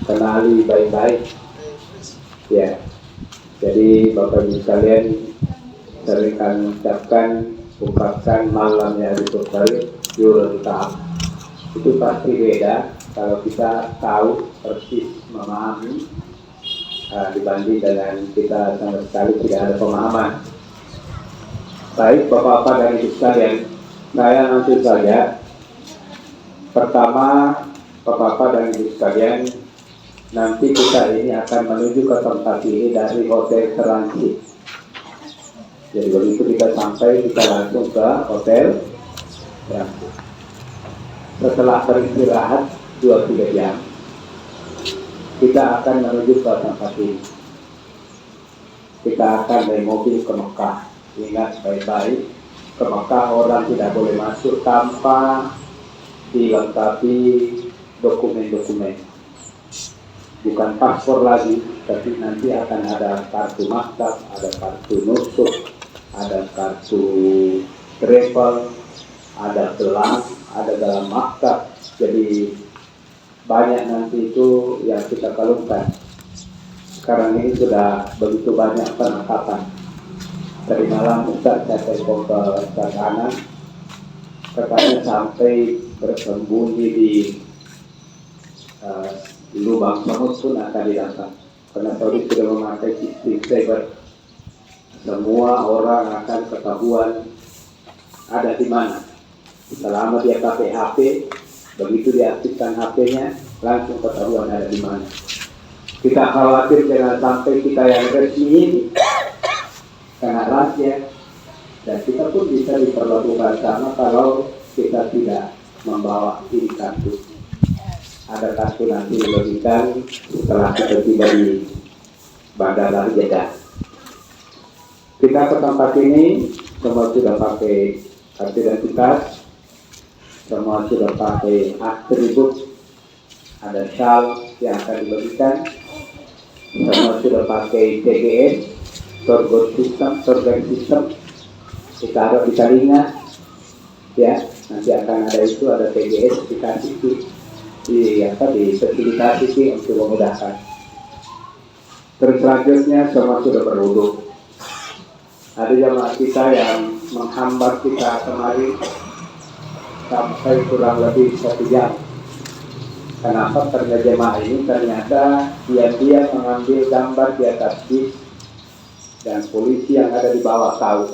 kenali baik-baik. Ya, jadi Bapak Ibu sekalian, sering kami ungkapkan malamnya di Turkari, Yurul Ta'am. Itu pasti beda kalau kita tahu persis memahami dibanding dengan kita sama sekali tidak ada pemahaman. Baik Bapak-Bapak dan Ibu sekalian, saya langsung saja. Pertama, Bapak-Bapak dan Ibu sekalian, nanti kita ini akan menuju ke tempat ini dari hotel transit. Jadi begitu kita sampai, kita langsung ke hotel transit. Setelah beristirahat 2-3 jam, kita akan menuju ke tempat ini. Kita akan naik mobil ke Mekah. Ingat baik-baik, ke Mekah orang tidak boleh masuk tanpa dilengkapi dokumen-dokumen. Bukan paspor lagi, tapi nanti akan ada kartu maktab, ada kartu nusuk, ada kartu travel, ada gelang, ada dalam maktab. Jadi banyak nanti itu yang kita kalungkan. Sekarang ini sudah begitu banyak penangkapan. Tadi malam Ustaz saya telepon ke Ustaz Anas, katanya sampai bersembunyi di lubang semut pun akan didapat. Karena Saudi sudah memakai sistem cyber. Semua orang akan ketahuan ada di mana. Selama dia pakai HP, begitu diaktifkan HP-nya, langsung ketahuan ada di mana. Kita khawatir jangan sampai kita yang resmi ini kena rahasia, dan kita pun bisa diperlakukan sama kalau kita tidak membawa ini kartu. Ada kartu nanti dibagikan setelah kita tiba di Bandara Jeddah. Kita ke tempat ini semua sudah pakai kartu identitas, semua sudah pakai atribut, ada shawl yang akan dibagikan, semua sudah pakai TGS, Torgen System, ditaruh di telinga, ya nanti akan ada itu, ada TGS dikasih difasilitasi untuk memudahkan. Terus selanjutnya semua sudah berwudu. Ada jamaah kita yang menghambat kita kemarin sampai kurang lebih 1 jam. Kenapa? Karena jemaah ini ternyata dia mengambil gambar di atas bis dan polisi yang ada di bawah tahu.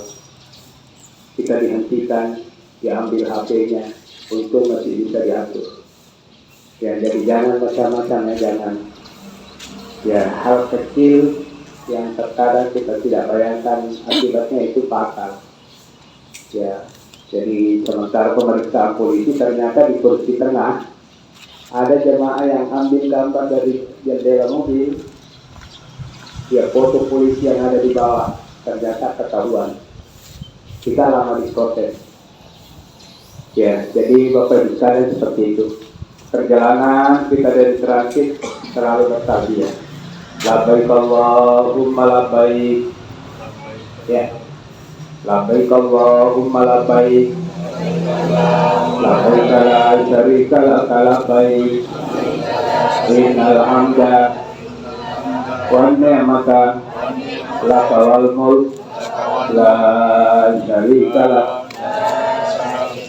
Kita dihentikan, diambil HP-nya, untung masih bisa diatur. Ya, jadi jangan macam-macam ya, jangan. Ya, hal kecil yang terkadang kita tidak bayangkan akibatnya itu fatal. Ya, jadi sementara pemeriksaan polisi ternyata di kursi tengah ada jemaah yang ambil gambar dari jendela mobil, ya foto polisi yang ada di bawah, ternyata ketahuan. Kita lama diprotes. Ya, jadi Bapak Ibu sekalian seperti itu. Perjalanan kita dari transit selalu bertalbiyah. Labbaik Allahumma labbaik. Ya. Labbaik Allahumma labbaik. Labbaik la syarika laka labbaik. Innal hamda wan ni'mata laka wal mulk la syarika lak.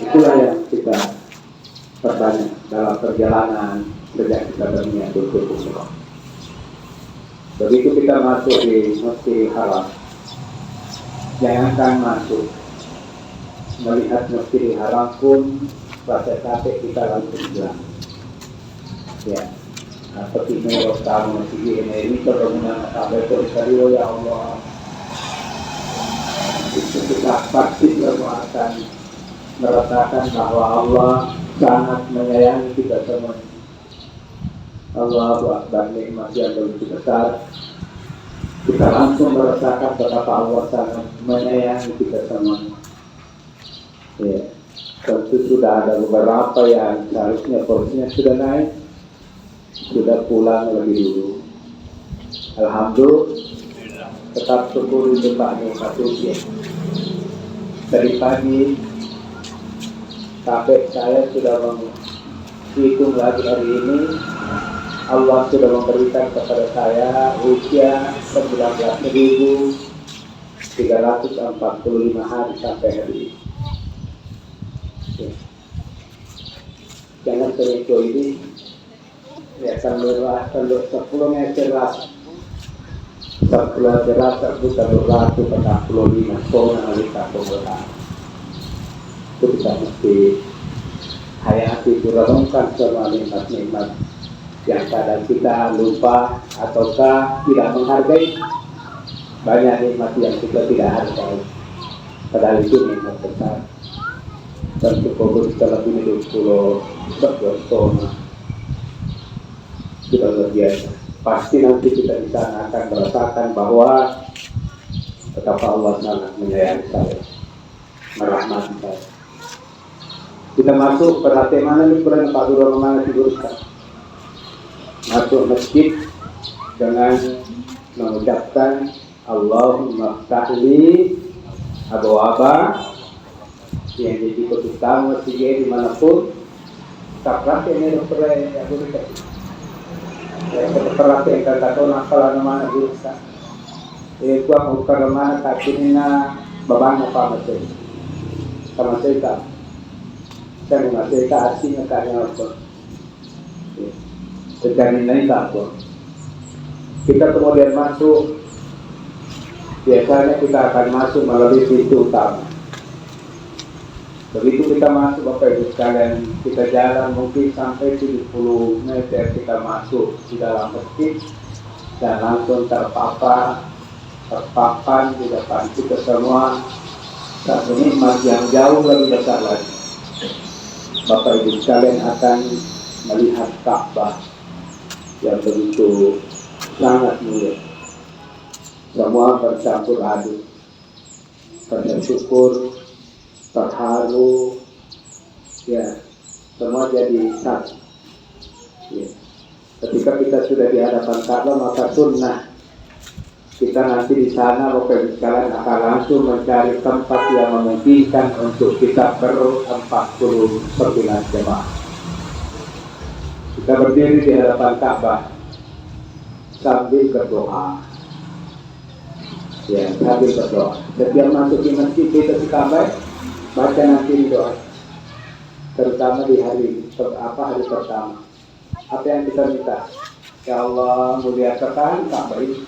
Itulah yang kita perbanyak dalam perjalanan sejak kita berniat untuk umrah. Begitu kita masuk di Masjidil Haram, jangankan masuk, melihat Masjidil Haram pun rasa capek kita langsung hilang. Ya, seperti menurut kamu Masjid ini kebangunan sampai terus ya Allah. Itu kita pasti akan merasakan bahwa Allah sangat menyayangi kita semua. Allahu Akbar, nikmat yang begitu besar. Kita langsung merasakan betapa Allah sangat menyayangi kita semua. Ya, tentu sudah ada beberapa yang seharusnya porsinya sudah naik, sudah pulang lebih dulu. Alhamdulillah, tetap syukur untuk Pak Nikmatuddin. Dari pagi sampai saya sudah menghitung lagi hari ini Allah sudah memberikan kepada saya usia 19.345 hari sampai hari ini. Jangan selingkuh ini ya kalau 10 meter ras 10 jelas bukan 245 tahun kita pembelaan itu kita mesti hayati direnungkan semua nikmat-nikmat yang kadang kita lupa ataukah tidak menghargai. Banyak nikmat yang kita tidak hargai, padahal itu nikmat besar. Dan cukup kita lebih 20 tahun sudah luar biasa. Pasti nanti kita di sana akan merasakan bahwa betapa Allah sangat menyayangi saya, merahmati saya. Kita masuk perhatian mana nih Quran Pak Dura mana diuruskan. Masuk masjid dengan mengucapkan Allahumma ftahli abwaaba yang jadi utama masjid dimanapun. Tak ini dokter yang berusaha. Perhatian kata kau nakal nama berusaha. Itu aku karena kakinya babang apa macam. Sama saya kan masih asing kayaknya apa. Sekarang ini tak apa. Kita kemudian masuk. Biasanya kita akan masuk melalui pintu utama. Begitu kita masuk Bapak Ibu sekalian, kita jalan mungkin sampai 70 meter kita masuk di dalam masjid dan langsung terpapan di depan kita semua satu nikmat yang jauh lebih besar lagi. Bapak Ibu sekalian akan melihat Ka'bah yang begitu sangat mulia. Semua bercampur aduk, bersyukur, terharu, ya, semua jadi satu. Ya. Ketika kita sudah di hadapan Ka'bah, maka sunnah kita nanti di sana Bapak Ibu sekalian akan langsung mencari tempat yang memungkinkan untuk kita ber-49 jemaah. Kita berdiri di hadapan Ka'bah sambil berdoa. Ya, sambil berdoa. Setiap masuk di masjid kita di Ka'bah baca nanti doa, terutama di hari pertama. Apa yang kita minta? Ya Allah, mulia sekali Ka'bah ini,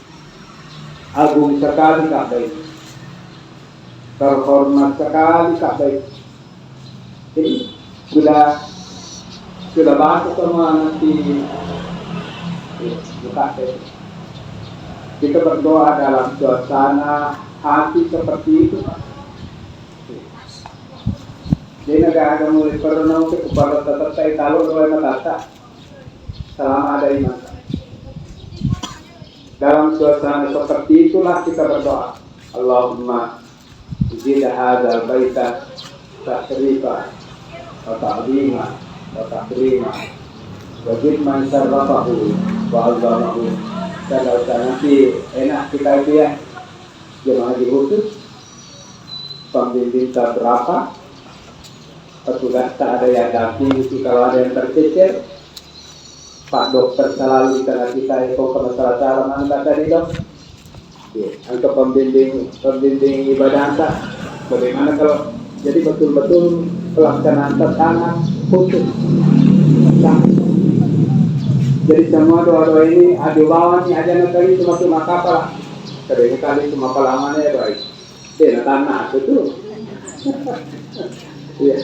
agung sekali Ka'bah ini, terhormat sekali Ka'bah ini. Jadi sudah bahas semua nanti buka ini. Kita berdoa dalam suasana hati seperti itu, Pak. Jadi negara mulai perenung kepada tetap saya kalau oleh mata selama ada iman. Dalam suasana seperti itulah kita berdoa. Allahumma zid hadzal baita tasrifa wa ta'zima wa takrima wa zid man syarrafahu wa azamahu. Kalau nanti enak kita itu ya jemaah haji khusus pembimbing berapa petugas tak ada yang damping itu kalau ada yang tercecer Pak Dokter selalu di tengah kita itu ke masalah cara mana tadi dok untuk pembimbing ibadah tak bagaimana kalau jadi betul-betul pelaksanaan sangat khusus. Jadi semua doa-doa ini adu bawah nih aja kali cuma kapal kadang kali cuma pelamannya ya baik dia tanah betul. Ya.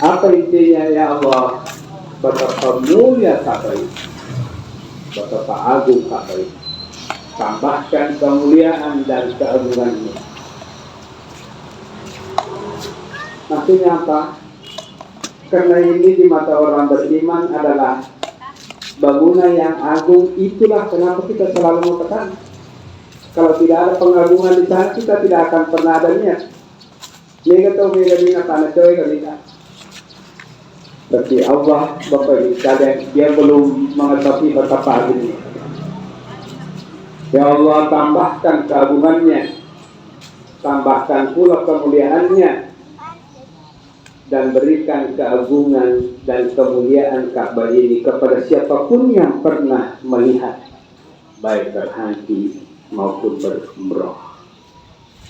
Apa intinya ya Allah, betapa mulia Ka'bah ini, betapa agung Ka'bah ini. Tambahkan kemuliaan dan keagungannya. Maksudnya apa? Karena ini di mata orang beriman adalah bangunan yang agung, itulah kenapa kita selalu mengatakan kalau tidak ada pengagungan di sana kita tidak akan pernah ada niat. Mega tahu mega tanah coy kita. Tapi Allah Bapak Ibu sekalian dia belum mengetahui betapa agungnya. Ya Allah tambahkan keagungannya, tambahkan pula kemuliaannya dan berikan keagungan dan kemuliaan Ka'bah ini kepada siapapun yang pernah melihat, baik berhaji maupun berumroh.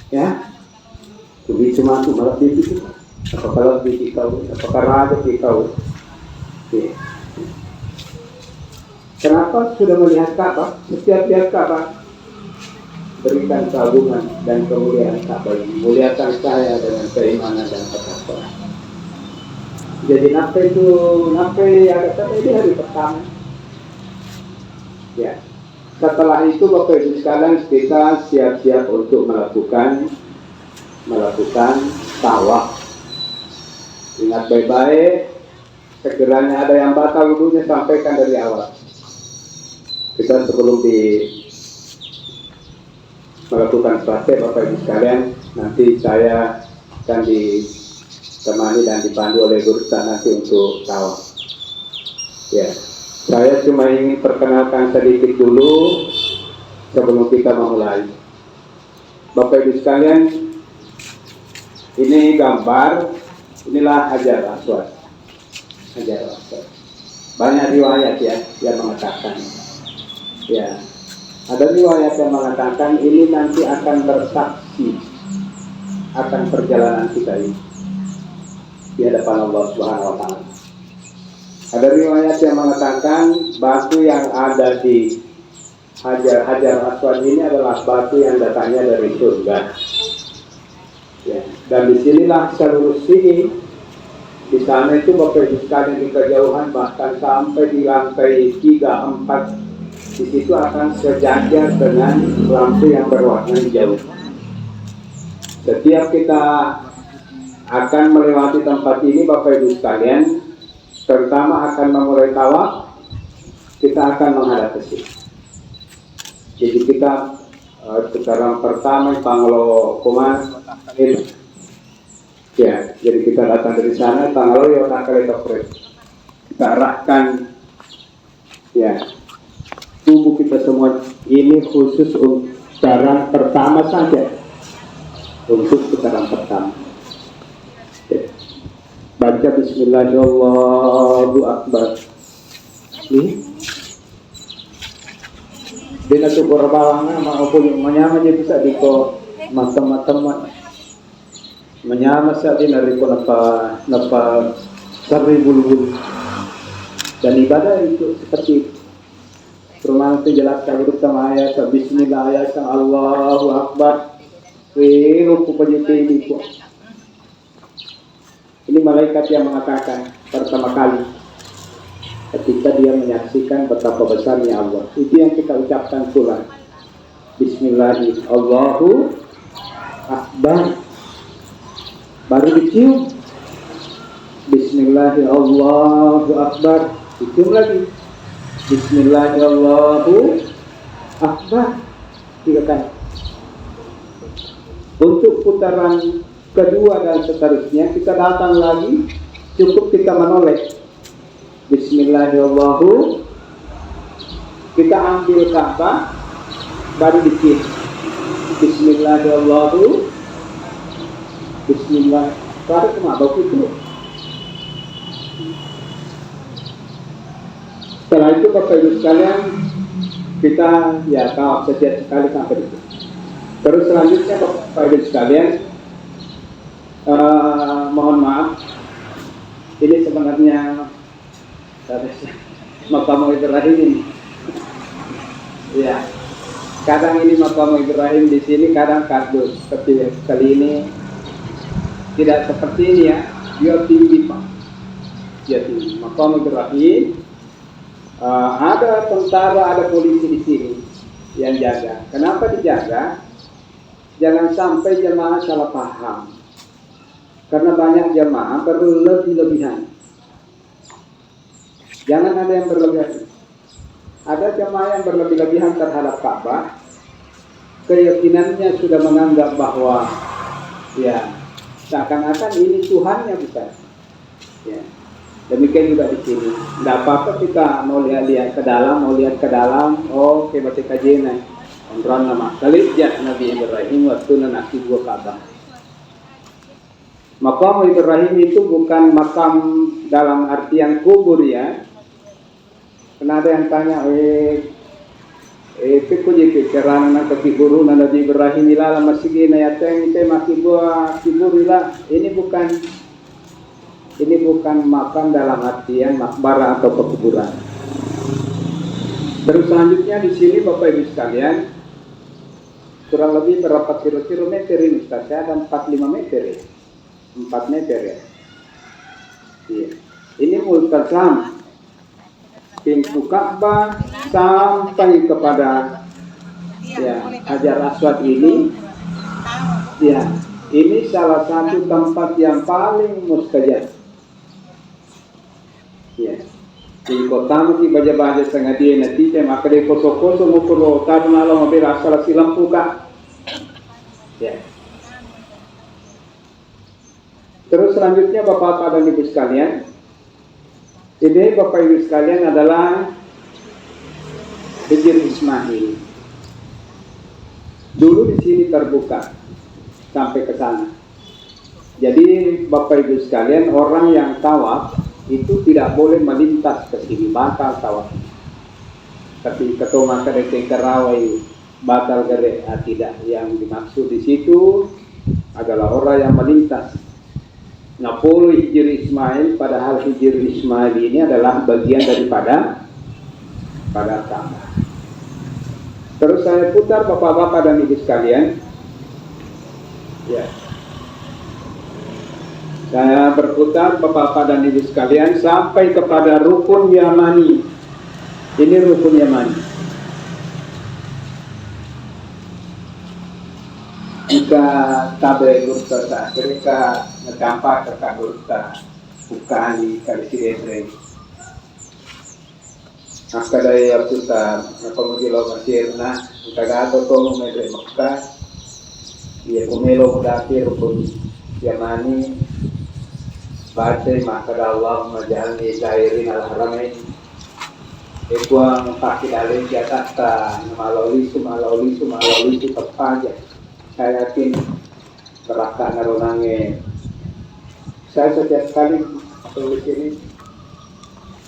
Ya, jadi cuma itu malah itu. Apakah lebih tahu? Apakah raja tahu? Ya. Kenapa sudah melihat Ka'bah? Setiap lihat Ka'bah, berikan keagungan dan kemuliaan Ka'bah ini. Muliakan saya dengan keimanan dan ketakwaan. Jadi nape ada kata ini hari pertama. Ya. Setelah itu Bapak Ibu sekalian, kita siap-siap untuk melakukan tawaf. Ingat baik-baik, sekiranya ada yang batal wudunya sampaikan dari awal. Kita sebelum melakukan praktek Bapak Ibu sekalian, nanti saya akan ditemani dan dipandu oleh guru nanti untuk tawaf. Ya, saya cuma ingin perkenalkan sedikit dulu sebelum kita memulai. Bapak Ibu sekalian, ini gambar, inilah Hajar Aswad. Hajar Aswad. Banyak riwayat ya yang mengatakan. Ya, ada riwayat yang mengatakan ini nanti akan bersaksi akan perjalanan kita ini di hadapan Allah Subhanahu wa Ta'ala. Ada riwayat yang mengatakan batu yang ada di Hajar Aswad ini adalah batu yang datangnya dari surga. Ya, dan disinilah seluruh sini, di sana itu Bapak Ibu sekalian di kejauhan bahkan sampai di lantai 3, 4. Di situ akan sejajar dengan lampu yang berwarna hijau. Setiap kita akan melewati tempat ini Bapak Ibu sekalian, pertama akan memulai tawaf, kita akan menghadap ke sini. Jadi kita sekarang pertama Panglo Kumas ini. Ya, jadi kita datang dari sana, Panglo ya kita arahkan ya tubuh kita semua ini khusus untuk putaran pertama saja. Untuk putaran pertama. Ya. Baca Bismillahirrahmanirrahim. Ini bila tu berbalangan maupun menyama je bisa diko macam-macam menyama saja dari ko napa sari bulu-bulu. Dan ibadah itu seperti itu. Firman itu jelaskan huruf sama ayat Bismillah ayat Allahu Akbar. Ruku penyetir itu. Ini malaikat yang mengatakan pertama kali ketika dia menyaksikan betapa besarnya Allah. Itu yang kita ucapkan pula. Bismillahirrahmanirrahim. Allahu Akbar. Baru dicium. Bismillahirrahmanirrahim. Allahu Akbar. Dicium lagi. Bismillahirrahmanirrahim. Akbar. 3 kali. Untuk putaran kedua dan seterusnya kita datang lagi, cukup kita menoleh. Bismillahirrahmanirrahim. Kita ambil Ka'bah, baru dikit. Bismillahirrahmanirrahim. Bismillah. Baru kenapa itu? Setelah itu Bapak Ibu sekalian, kita ya tawaf setiap sekali sampai itu. Terus selanjutnya Bapak Ibu sekalian, mohon maaf, ini sebenarnya Maqam Ibrahim ini. Ya, kadang ini Maqam Ibrahim di sini, kadang kardus. Seperti kali ini tidak seperti ini ya, dia tinggi Pak. Dia tinggi. Maqam Ibrahim. Ada tentara, ada polisi di sini yang jaga. Kenapa dijaga? Jangan sampai jemaah salah paham. Karena banyak jemaah berlebih-lebihan. Jangan ada yang berlebihan. Ada jemaah yang berlebih-lebihan terhadap Ka'bah. Keyakinannya sudah menganggap bahwa ya seakan-akan ini Tuhannya bukan. Ya. Demikian juga di sini. Tidak apa-apa kita mau lihat ke dalam, oke baca kajian. Orang nama kali Nabi Ibrahim waktu nanti gua Ka'bah. Makam Ibrahim itu bukan makam dalam artian kubur ya. Karena ada yang tanya, kuji pikiran nak keburu Nabi Ibrahim ila masjid na yateng te makibua kiburilah. Ini bukan makam dalam artian makbara atau pekuburan. Terus selanjutnya di sini Bapak Ibu sekalian, kurang lebih berapa kilometer ini Ustaz? Saya ada 45 meter ya. 4 meter ya. Iya. Ini multazam pintu Ka'bah sampai kepada ya Hajar Aswad ini. Ya, ini salah satu tempat yang paling mustajab. Ya. Di kota mesti baca-baca setengah dia nanti maka dia koso-koso mukul tahu malam mobil asal silam buka. Ya. Terus selanjutnya Bapak-Bapak dan Ibu sekalian, ini Bapak Ibu sekalian adalah Hijr Ismail. Dulu di sini terbuka sampai ke sana. Jadi Bapak Ibu sekalian, orang yang tawaf itu tidak boleh melintas ke sini, batal tawaf. Tapi ketoma kedek kerawai batal gede, tidak. Yang dimaksud di situ adalah orang yang melintas. Napolo Hijr Ismail, padahal Hijr Ismail ini adalah bagian daripada Ka'bah. Terus saya putar Bapak-Bapak dan Ibu sekalian. Ya. Saya berputar Bapak-Bapak dan Ibu sekalian sampai kepada Rukun Yamani. Ini Rukun Yamani. Jika tabe gurta sa mereka nagkampa ka gurta ukali kali sidre akadaya putar na pamugilo masirna tagado to mo medre makka ia kumelo dati rukun Yamani baca makada Allah majalni zairin al-haramain ekuang pakidalin jatata maloli su tepaja. Saya yakin beraka narunange. Saya setiap kali tulis ini,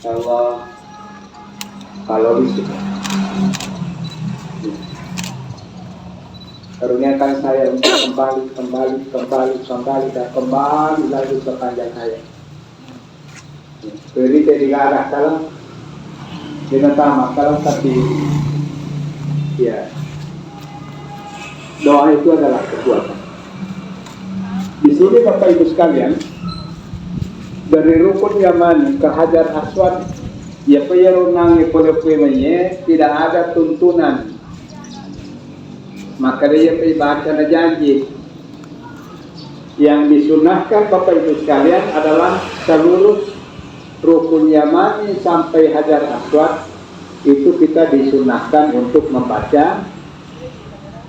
Allah kalau bisa karuniakan saya untuk kembali dan kembali lagi sepanjang hayat. Beri digarah kalau dengan tamak kalau tapi ya. Doa itu adalah kekuatan. Di sini Bapak Ibu sekalian, dari Rukun Yamani ke Hajar Aswad, ya peyarunang ipolopemanya tidak ada tuntunan. Maka dia baca na janji. Yang disunahkan Bapak Ibu sekalian adalah seluruh Rukun Yamani sampai Hajar Aswad itu kita disunahkan untuk membaca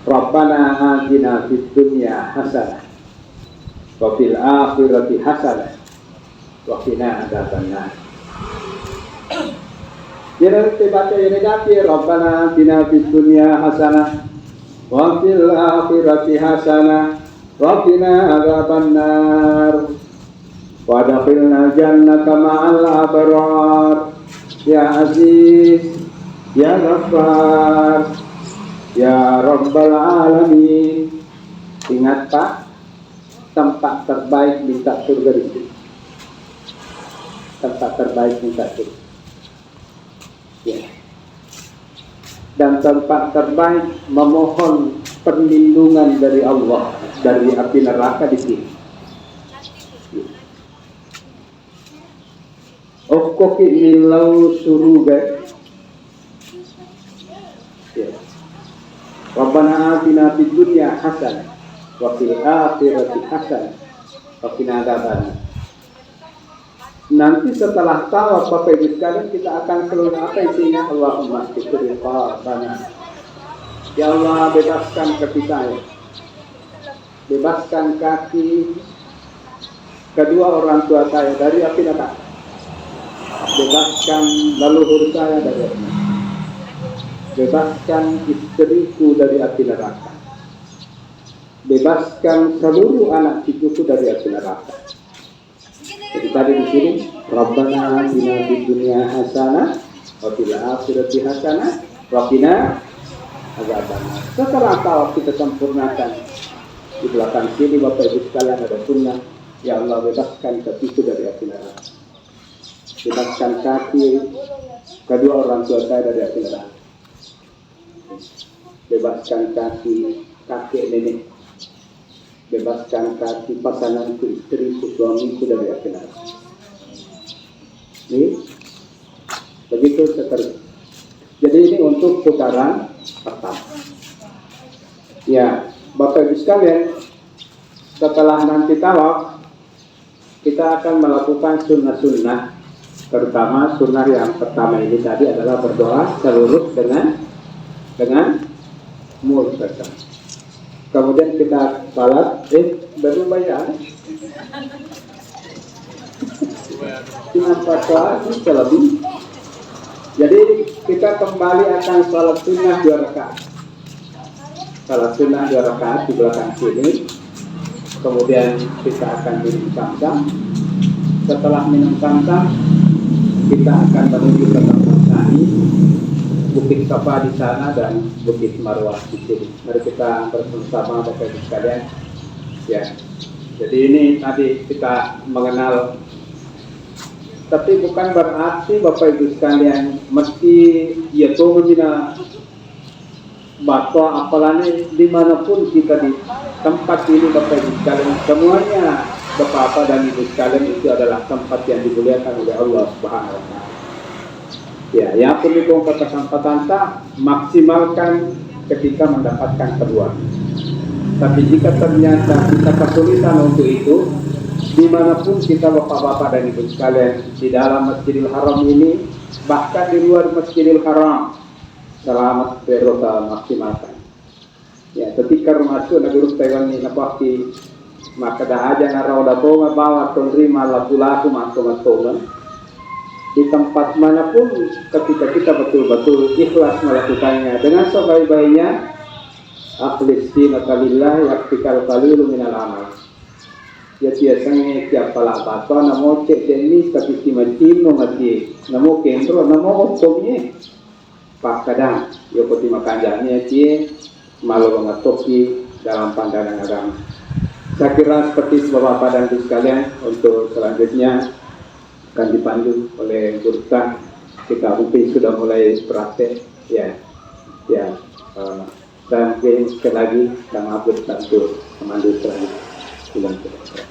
Rabbana atina fid dunya hasanah wa fil akhirati hasanah wa qina adzabannar. Jadi baca ini dati Rabbana atina fid dunya hasanah wa fil akhirati hasanah wa qina adzabannar wa adkhilna jannata ma'al abrar ya aziz ya ghaffar ya Rabbal Alamin. Ingat Pak, tempat terbaik minta surga di sini. Tempat terbaik minta surga. Ya. Dan tempat terbaik memohon perlindungan dari Allah dari api neraka di sini. Okoki milau suruga. Ya. Rabbana atina fid dunya hasanah wa fil akhirati hasanah wa qina adzabannar. Nanti setelah tawaf Bapak Ibu sekalian kita akan keluar apa isinya? Allahumma ighfir qalbana. Ya Allah, bebaskan kaki saya. Bebaskan kaki kedua orang tua saya dari api neraka. Bebaskan leluhur saya dari api neraka. Bebaskan istriku dari api neraka. bebaskan seluruh anak cucuku dari api neraka. Jadi tadi di sini, Rabbana atina fid dunya hasanah wa fil akhirati hasanah wa qina adzabannar. Setelah tawaf kita sempurnakan, di belakang sini Bapak Ibu sekalian ada sunnah, ya Allah bebaskan kakiku dari api neraka. Bebaskan kaki kedua orang tua saya dari api neraka. Bebaskan kaki kakek nenek. Bebaskan kaki pasanganku, istriku, suamiku dari api neraka. Ini begitu seterusnya. Jadi ini untuk putaran pertama. Ya, Bapak Ibu sekalian, setelah nanti tawaf, kita akan melakukan sunnah-sunnah. Terutama sunnah yang pertama ini tadi adalah berdoa seluruh dengan mulut bersama. Kemudian kita salat, baru bayar. Kenapa salat itu lebih? Jadi kita kembali akan salat sunnah 2 rakaat. Salat sunnah 2 rakaat di belakang sini. Kemudian kita akan minum samsam. Setelah minum samsam, kita akan menuju ke tempat tani. Bukit Safa di sana dan Bukit Marwah di sini. Mari kita bersama Bapak Ibu sekalian. Ya. Jadi ini tadi kita mengenal, tapi bukan berarti Bapak Ibu sekalian mesti ya tumina bato apalagi dimanapun kita di tempat ini Bapak Ibu sekalian, semuanya Bapak dan Ibu sekalian itu adalah tempat yang dimuliakan oleh Allah Subhanahu wa Ta'ala. Ya, yang pendukung kesempatan maksimalkan ketika mendapatkan kedua. Tapi jika ternyata kita kesulitan untuk itu, dimanapun kita bapak-bapak dan ibu sekalian, di dalam Masjidil Haram ini, bahkan di luar Masjidil Haram, selamat berosa maksimalkan. Ya, ketika masuk negeri Taiwan ini napaki, maka dah aja narau dato bawa terima laku-laku masuk-masuk. Di tempat manapun ketika kita betul-betul ikhlas melakukannya dengan sebaik-baiknya, akhlisina kalillah yaktikal qalilu minal amal. Ya biasanya tiap pala bato namo cek ini tapi timacin no mati namo kendro namo oktomnya pak kadang yo poti makanjanya cie malu mengatoki dalam pandangan agama. Saya kira seperti Bapak dan Ibu sekalian, untuk selanjutnya akan dipandu oleh Gurta. Kita mungkin sudah mulai praktek ya dan sekali lagi kami update untuk pemandu selanjutnya.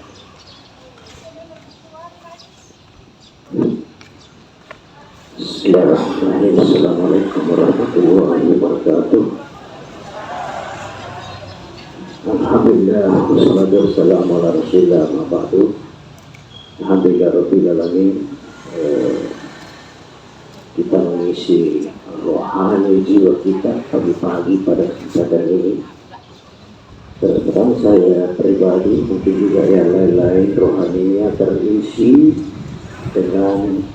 Bismillahirrahmanirrahim. Assalamualaikum warahmatullahi wabarakatuh. Alhamdulillah, wassalatu wassalamu ala rasulillah ma ba'du. Alhamdulillah rabbil alamin. Kita mengisi rohani jiwa kita pagi-pagi pada kesempatan ini. Terutama saya pribadi, mungkin juga yang lain-lain, rohaninya terisi dengan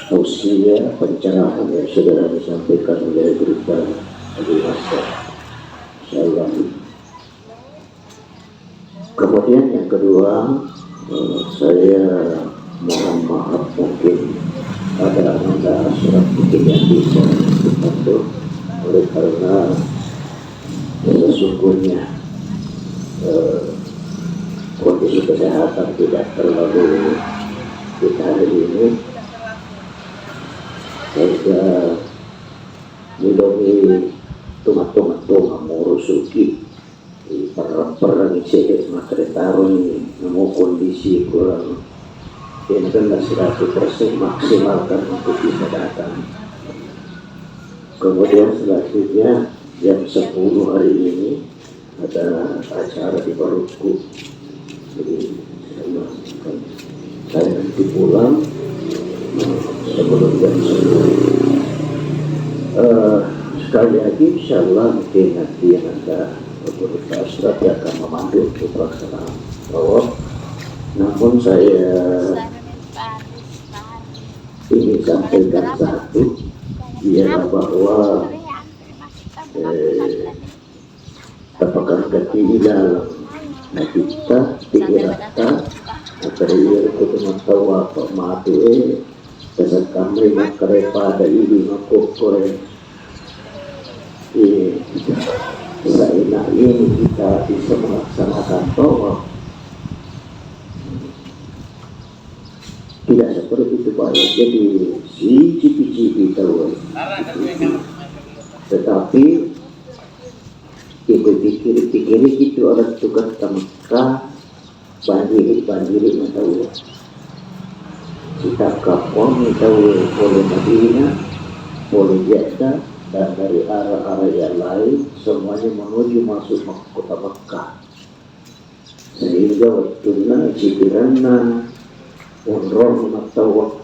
tausiah pencerahan yang sudah disampaikan oleh Gurta Abu Hasan. Insyaallah. Kemudian yang kedua, saya mohon maaf mungkin ada surat mungkin yang bisa dibantu oleh karena sesungguhnya kondisi kesehatan tidak terlalu kita hari ini, sehingga midomi tumat-tumat murusuki di perang sedek materetarun namun kondisi kurang yang 100% maksimalkan untuk bisa datang. Kemudian selanjutnya jam 10 hari ini ada acara di Baruku, jadi saya nanti pulang sebelum jam 10. Sekali lagi insyaallah mungkin nanti yang ada Guru Asrat yang akan memandu untuk pelaksanaan tawaf. Namun saya ingin sampaikan satu, ialah bahwa tapakan katiilalang na kita tikirata nakariyer ko tumatawa pa matue kasag kamay makarepada ili makukure sa ilalim kita bisa melaksanakan tawaf. Tidak seperti itu Pak ya. Jadi si cipi-cipi tahu. Tetapi pikir itu orang tukar Mekah bandiri tahu. Kita kapon tahu boleh Madinah, boleh Jeddah, dan dari arah-arah yang lain semuanya menuju masuk kota Mekah. Sehingga waktunya cipiranna umroh atau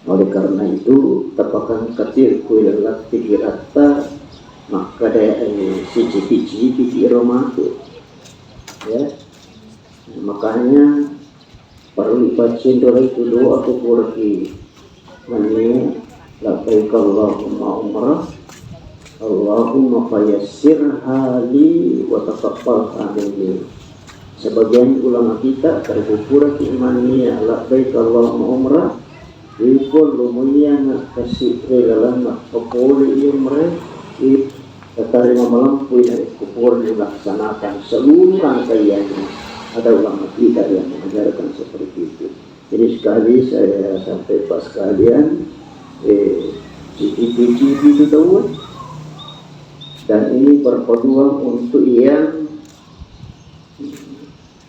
oleh karena itu tapakan katir kuil lati kirata maka daya si cipi romatu ya, makanya perlu baca itu doa aku kurang namanya labbaik Allahumma umrah Allahumma fayassirha li wa taqabbal alayhi. Sebagian ulama kita terkukura keimannya labbaik Allahumma umrah ikut lumayan kasih regalan populi yang mereka terima melampaui dari kupur dilaksanakan seluruh rangkaiannya. Ada ulama kita yang mengajarkan seperti itu. Jadi sekali saya sampai pas kalian cipi-cipi itu tahu, dan ini berpeluang untuk yang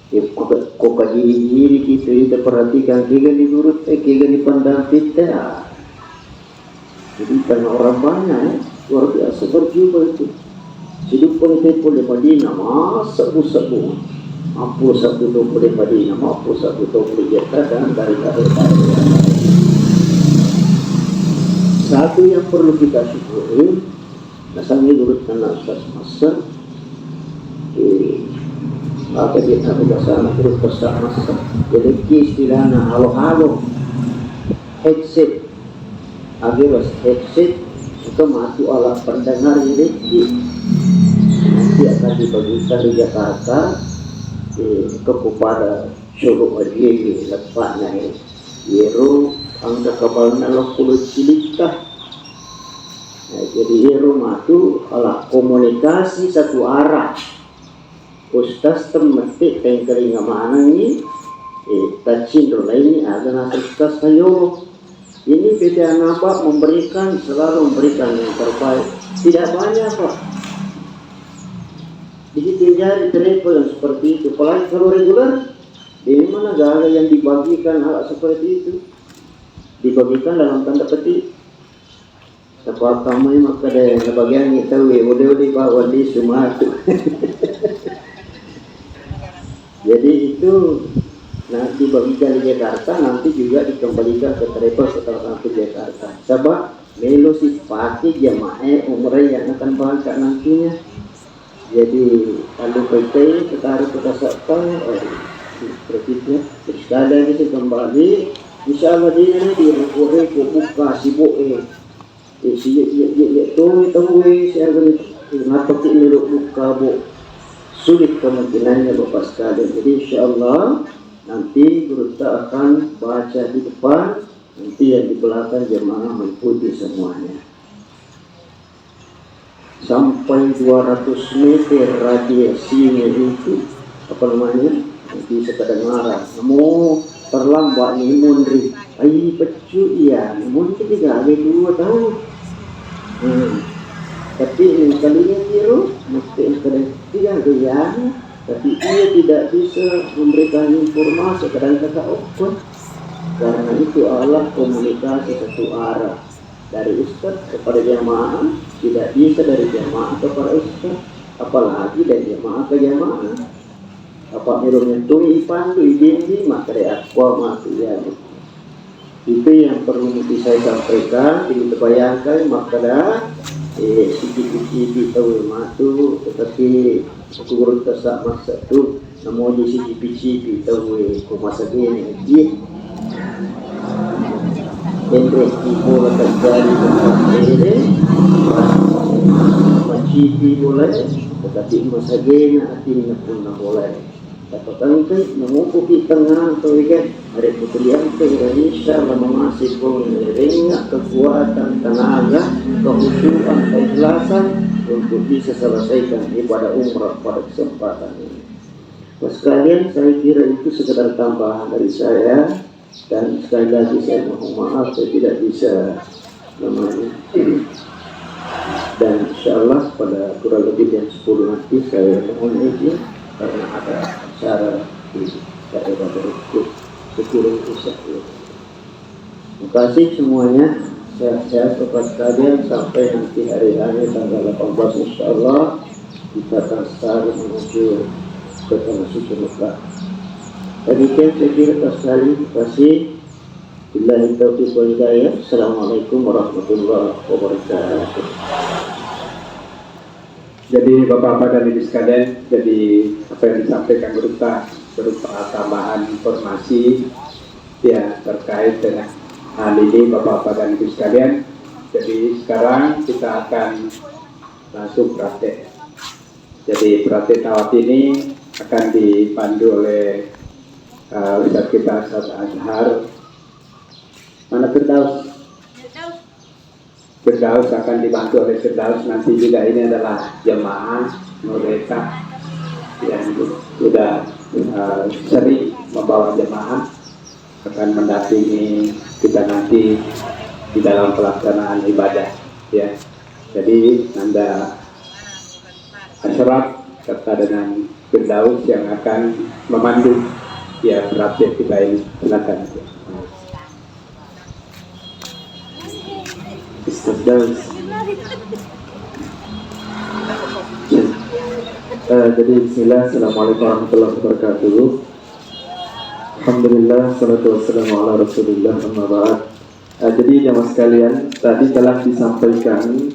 kok diri kita perhatikan kita diturut kita dipandang kita. Jadi karena orang banyak luar biasa berjumpa itu. Hidup politik di Madinah masa sabu mampu sabu di Madinah mampu sabu di Jeddah dan dari satu yang perlu kita syukuri, nasanya turut karena masa apa dia tak biasa terus besar masa. Jadi istilahnya halo headset, agar headset itu masuk alat pendengar ini nanti akan dibagikan di Jakarta kepada seluruh majlis lepasnya Yero angka kabalnya lokul cilikah. Jadi Yero itu alat komunikasi satu arah. Ustaz temetik tengkering mana ini tacin ini ada nasi ustaz tayo ini beda apa selalu memberikan yang terbaik, tidak banyak Pak. Jadi terjadi travel yang seperti itu, apalagi kalau reguler di mana gala yang dibagikan hal seperti itu dibagikan dalam tanda petik apa kamu maka ada yang bagian itu udah bawa di Sumatera. Jadi itu nanti bagikan di Jakarta, nanti juga dikembalikan ke travel setelah sampai Jakarta. Sebab melo sifati jamaah umrah yang akan berangkat nantinya. Jadi kalau PT kita harus kita serta seperti itu. Sekali lagi kembali, insya Allah dia nanti buka sibuk saya kenapa kita buka sulit kemungkinannya Bapak sekalian. Jadi insya Allah nanti guru kita akan baca di depan, nanti yang di belakang jemaah mengikuti semuanya. Sampai 200 meter radiasinya itu apa namanya nanti sekadar marah. Mau terlambat nih mundri, pecu iya, mundri juga ada 2 tahun. Tapi kalinya biru mesti tidak goyang, tapi ia tidak bisa memberikan informasi kadang kata open karena itu alat komunikasi satu arah dari ustaz kepada jamaah, tidak bisa dari jamaah kepada ustaz, apalagi dari jamaah ke jamaah. Apa menyentuh ipandu ijinji maka dari akwa mati ya. Itu yang perlu mesti saya sampaikan. Ini terbayangkan maka dah cipi-cipi tahu matu tetapi kurang tersak masa tu namun di cipi-cipi tahu masa gini dia Endres ibu terjadi ini Maciti boleh, tetapi masagena hatinya pun na boleh. Dapatan kan mengukuki tengah atau ikan ada putrian ke Indonesia memasih pun ringnya kekuatan tenaga kehusuan keikhlasan untuk bisa selesaikan ibadah umrah pada kesempatan ini. Mas sekalian, saya kira itu sekedar tambahan dari saya, dan sekali lagi saya mohon maaf saya tidak bisa namanya. Dan insyaallah pada kurang lebih jam 10 nanti saya mohon izin karena ada acara di daerah berikut sekurang usah. Terima kasih semuanya. Sehat-sehat kepada kalian sampai nanti hari tanggal 18 insyaallah kita akan start menuju ke tanah suci Mekah. Demikian saya kira sekali. Terima kasih. Billahi taufiq wal hidayah. Assalamualaikum warahmatullahi wabarakatuh. Jadi Bapak-Bapak dan Ibu sekalian, jadi apa yang disampaikan berupa tambahan informasi ya terkait dengan hal ini Bapak-Bapak dan Ibu sekalian. Jadi sekarang kita akan langsung praktek. Jadi praktek tawaf ini akan dipandu oleh Ustaz kita Ustaz Azhar. Mana Firdaus? Firdaus akan dibantu oleh Firdaus. Nanti juga ini adalah jemaah mereka yang sudah sering membawa jemaah akan mendampingi kita nanti di dalam pelaksanaan ibadah ya. Jadi Anda Ashraf serta dengan Firdaus yang akan memandu ya praktek kita ini. Silakan. Firdaus. Jadi bismillah, assalamualaikum warahmatullahi wabarakatuh. Alhamdulillah, salatu wassalamu ala rasulillah, amma ba'd. Jadi jamaah sekalian, tadi telah disampaikan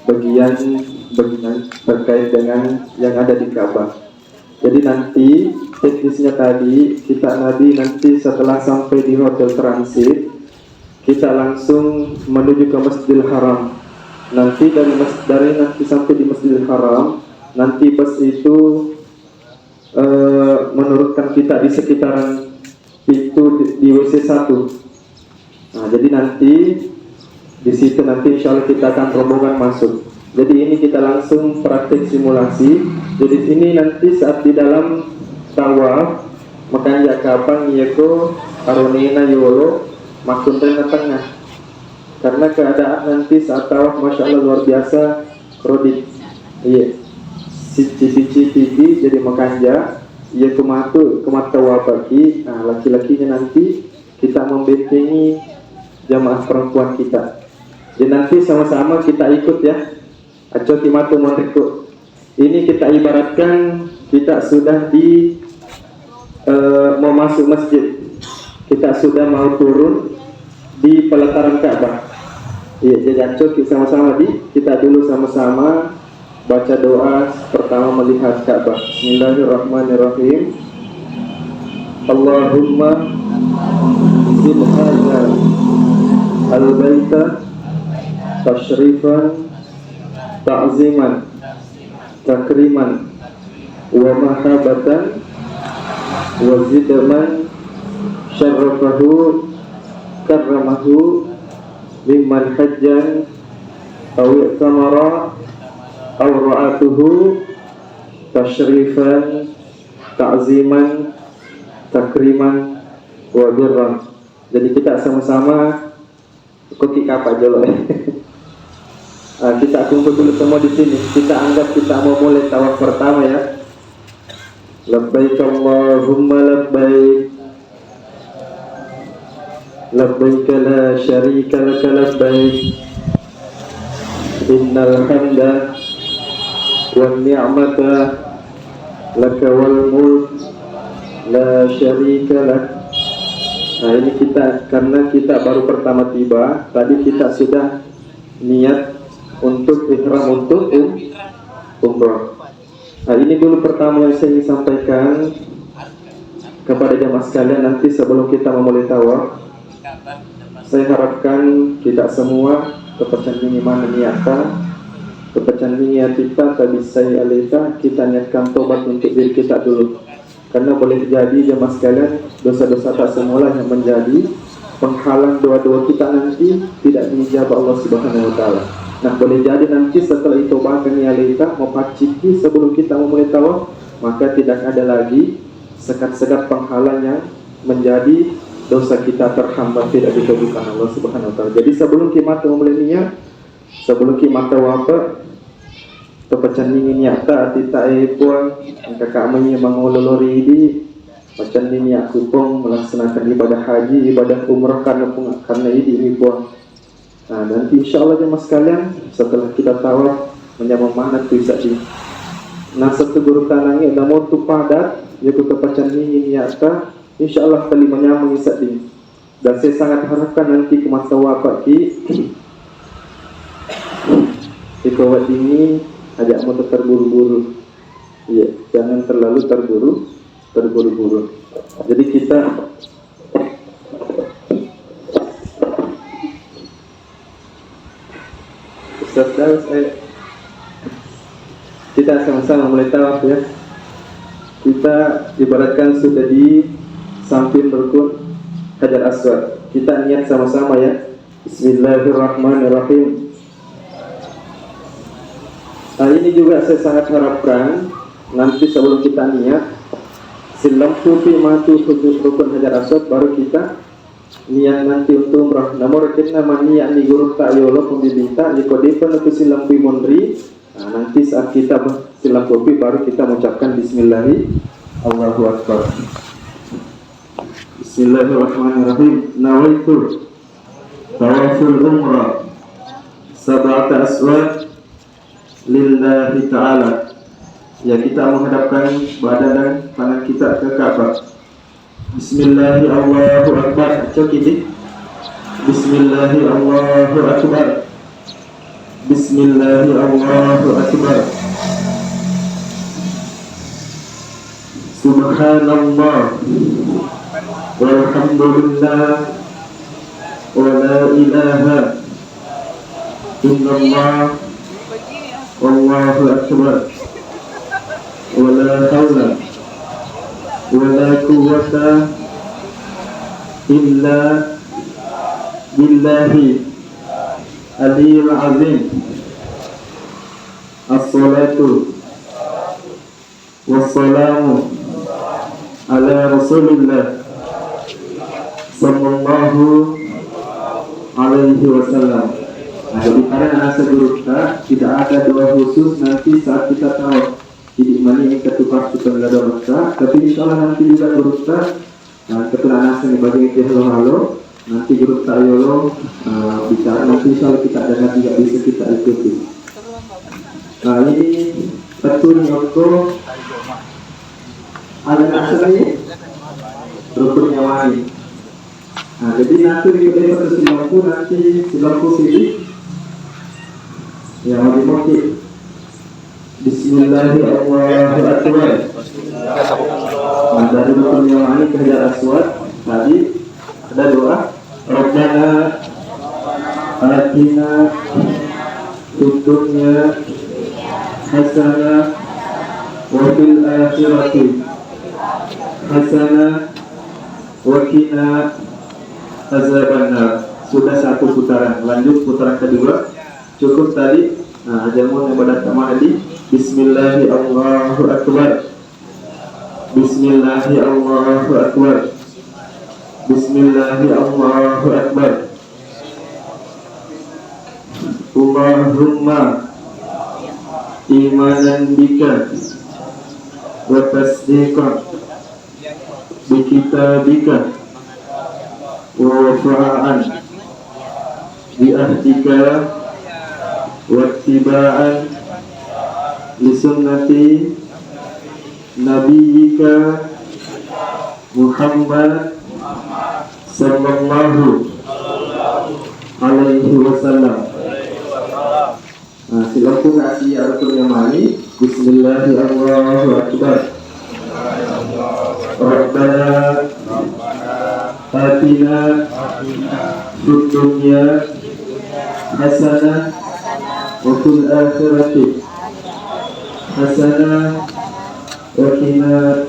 bagian terkait dengan yang ada di Ka'bah. Jadi nanti teknisnya tadi kita nanti setelah sampai di hotel transit kita langsung menuju ke Masjidil Haram. Nanti dari nanti sampai di Masjidil Haram, nanti bus itu menurunkan kita di sekitaran pintu di WC 1. Nah, jadi nanti di situ nanti insya Allah kita akan rombongan masuk. Jadi ini kita langsung praktik simulasi. Jadi ini nanti saat di dalam tawaf makanya kapan yaitu Arunina Yolo makun tengah-tengah, karena keadaan nanti saat tawaf masya Allah luar biasa krodit iya cici pipi jadi makanja iya kemata wabaki. Nah, laki-lakinya nanti kita membentengi jamaah perempuan kita. Jadi nanti sama-sama kita ikut ya. Aco kimatu mondeku. Ini kita ibaratkan kita sudah di mau masuk masjid. Kita sudah mau turun di pelataran Ka'bah. Iya, jadi aco sama-sama kita dulu sama-sama baca doa pertama melihat Ka'bah. Bismillahirrahmanirrahim. Allahumma zid hadza al-baita tashrifan ta'ziman takriman wa mahabatan wa zidman syarrafahu karramahu mimman hajjan aw i'tamara aw ra'atuhu tashrifan ta'ziman takriman wa birran. Jadi kita sama-sama koki kapa jolo. Kita kumpul dulu semua di sini. Kita anggap kita mau mulai tawaf pertama ya. Labbaik Allahumma labbaik. Labbaik la syarika laka labbaik. Innal hamda wan ni'mata laka wal mulk la syarika lak. Nah, ini kita karena kita baru pertama tiba, tadi kita sudah niat untuk ihram untuk umrah. Nah, ini dulu pertama yang saya ingin sampaikan kepada jamaah sekalian. Nanti sebelum kita memulai tawaf, saya harapkan kita semua kepercayaan iman dan niatan kepercayaan kita tabisai alika, kita niatkan tobat untuk diri kita dulu. Karena boleh jadi jemaah sekalian, dosa-dosa tak semula yang menjadi penghalang doa-doa kita nanti tidak diijabah Allah Subhanahu wa taala. Nah, boleh jadi nanti setelah itu bahkan alika mau paciki sebelum kita memulai tawaf, maka tidak ada lagi sekat-sekat penghalang yang menjadi dosa kita terhambat tidak dikabulkan Allah Subhanahu wa taala. Jadi sebelum kita memulai niat, sebelum kita wafat, kepecan ini nyata tita puang angka kami mengololori di macam ini aku pun melaksanakan ibadah haji, ibadah umrah karena ini puang. Nah, nanti insya Allah jemaah sekalian setelah kita tawaf menyamang mana tu bisa di. Nah, satu guru tanangnya namun tu padat, yaitu kepecan ini nyata, insya Allah kali menyamang bisa di. Dan saya sangat harapkan nanti ke masa wafat di kawat ini ajak motor terburu-buru, ya, jangan terlalu terburu-buru. Jadi kita kita sama-sama mulai tawaf ya. Kita ibaratkan sudah di samping rukun Hajar Aswad. Kita niat sama-sama ya. Bismillahirrahmanirrahim. Nah, ini juga saya sangat harapkan nanti sebelum kita niat silam tufi matu rukun Hajar Aswad baru kita niat nanti untuk umrah. Namun kita niat di guru tak yolo pembinta di kodepan untuk silam tufi mondri. Nah, nanti saat kita silam tufi baru kita mengucapkan Bismillahirrahmanirrahim. Allahu Akbar. Bismillahirrahmanirrahim. Nawaitu tawaful umrah sab'ata aswad lillahi ta'ala. Ya, kita menghadapkan badan dan tangan kita ke Ka'bah. Bismillahirrahmanirrahim. Allahu Akbar. Cok ini. Bismillahirrahmanirrahim. Bismillahirrahmanirrahim. Subhanallah walhamdulillah wa la ilaha illallah wallahu akbar wa la hawla wa la quwwata illa billahi aliyil azim. As-salatu wassalamu ala rasulillah sallallahu alaihi wasallam. Nah, jadi karena nasa guru kita tidak ada doa khusus nanti saat kita tahu jadi mana yang ketukar kita nggak ada, tapi insya Allah nanti juga guru kita ketua nasa nih bagi kita halo nanti guru kita yolo bicara nanti insya Allah kita dengar juga bisa kita ikuti. Nah, ini betul untuk ada nasa ini rukun nyawani. Nah, jadi nanti di kedai satu silangku nanti silangku pilih yang lebih mungkin. Bismillahirrahmanirrahim. Nah, dari rukun nyawani ke Hajar Aswad tadi ada doa Rabbana atina fid dunya hasanah wa fil akhirati hasanah wa qina azabannar. Sudah satu putaran, lanjut putaran kedua. Cukup tadi. Nah, jamuan yang pada kemana di Bismillahirrahmanirrahim. Bismillahirrahmanirrahim. Bismillahirrahmanirrahim. Allahumma imanan bika wa tasdiqan bi kitabika wa wafa'an bi ahdika wa ittiba'an li sunnati nabiyyika Muhammad sallallahu alaihi wasallam. Nah, silakan kasih rukun yamani. Bismillahirrahmanirrahim. Rabbana atina fid dunya hasanah wa fil akhirati hasanah wa qina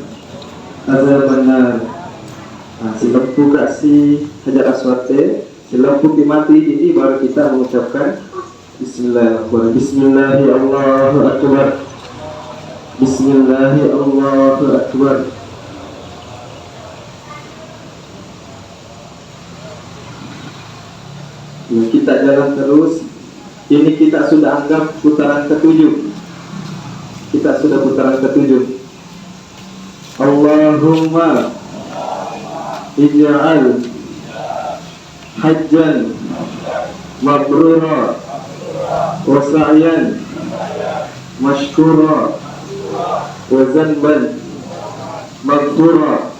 azabannar. Sebelum buka si Hajar Aswad, sebelum buka mati ini baru kita mengucapkan Bismillahirrahmanirrahim. Bismillahi Allahu Akbar. Bismillahi Allahu Akbar. Kita jalan terus. Ini kita sudah anggap putaran ke-7. Kita sudah putaran ke-7. Allahumma ij'al hajjan mabrura wa sa'yan mashkura wa zanban maghfura.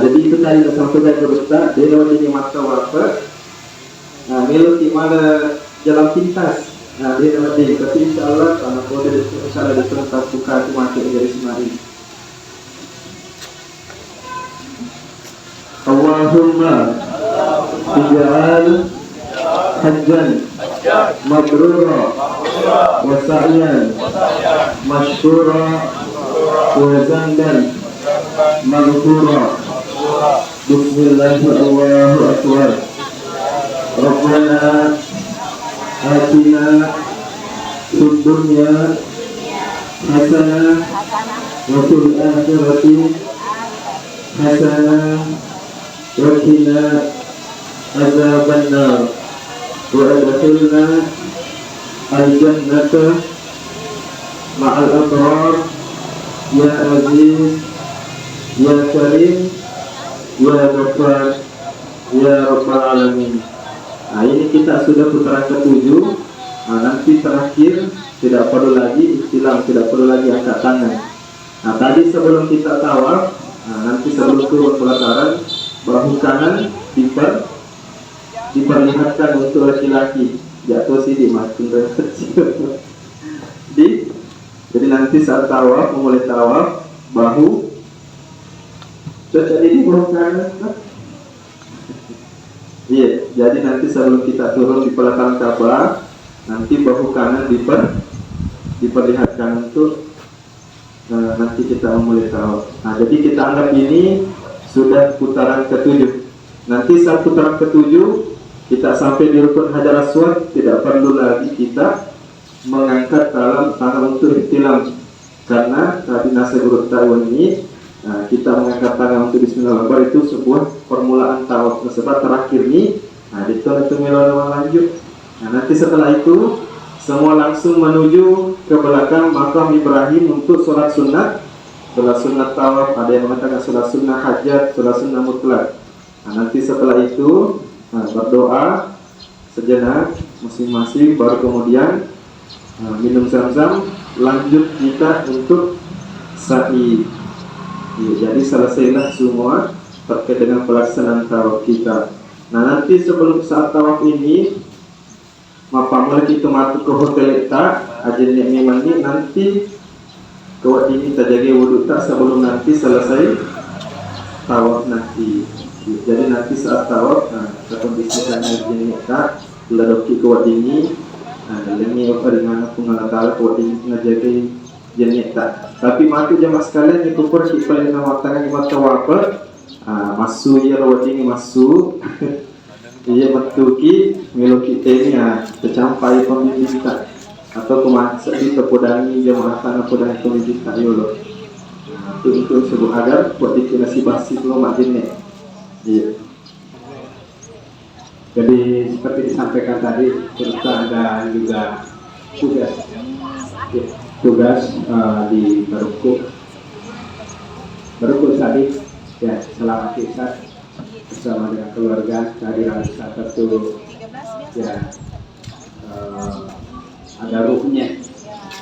Jadi itu tadi kita sampaikan ke Ustaz. Dia lewat ini mata wafat. Melo di mana jalan pintas. Dia lewat ini. Tapi insyaAllah karena kode insyaAllah diserta suka itu masuk dari semari. Allahumma ij'al hajjan mabrura wa sa'yan mashkura wa zanban maghfura. Bismillahirrahmanirrahim. Rabbana atina fid dunya hasanah wa fil akhirati hasanah wa qina azabannar wa adkhilna al-jannata ma'al abrar ya aziz ya karim ya ghaffar ya rabbal alamin. Ini kita sudah putaran ke-7. Nanti terakhir tidak perlu lagi istilah, tidak perlu lagi angkat tangan. Tadi sebelum kita tawaf, nanti sebelum turun pelataran, bahu kanan diperlihatkan untuk laki-laki. Jatuh sih di makin kecil. Jadi nanti saat tawaf, memulai tawaf, bahu cocok ini bahu kanan. Iya, jadi nanti sebelum kita turun di pelataran Ka'bah, nanti bahu kanan diperlihatkan untuk nanti kita memulai tawaf. Jadi kita anggap ini sudah putaran ke-7. Nanti saat putaran ke-7 kita sampai di rukun Hajar Aswad, tidak perlu lagi kita mengangkat tangan untuk ihtilam, karena tadi nasihat guru ta'awun ini kita mengangkat tangan untuk Bismillahirrahmanirrahim itu sebuah permulaan tawaf. Sebab terakhir ini, itu lanjut. Nanti setelah itu semua langsung menuju ke belakang makam Ibrahim untuk sholat sunat tawaf. Ada yang mengatakan sholat sunnah hajat, sholat sunnah mutlak. Nanti setelah itu berdoa sejenak masing-masing, baru kemudian minum zam-zam, lanjut kita untuk sa'i. Jadi selesailah semua terkait dengan pelaksanaan tawaf kita. Nanti sebelum saat tawaf ini, mapamlah kita masuk ke hotel tak ajen yang memang ini nanti kawat ini terjaga wudhu tak sebelum nanti selesai tawaf nanti. Jadi nanti saat tawaf, kondisikan ajen tak ladoki kawat ini, lemi apa dengan pengalat kawat ini menjaga jenis tak. Tapi mati jamaah sekalian itu pun kita yang mengatakan mata wafat masuk ya rawat ini masuk. Ia mentuki melo kita ini tercampai pemimpin kita atau kemasa di terpodangi jamaah tanah podangi pemimpin kita yolo. Itu sebuah agar buat dikinasi basi lo maknanya. Iya. Jadi seperti disampaikan tadi, kita ada juga tugas di Berukuk tadi ya, selama kita bersama dengan keluarga dari wisata itu ya ada ruhnya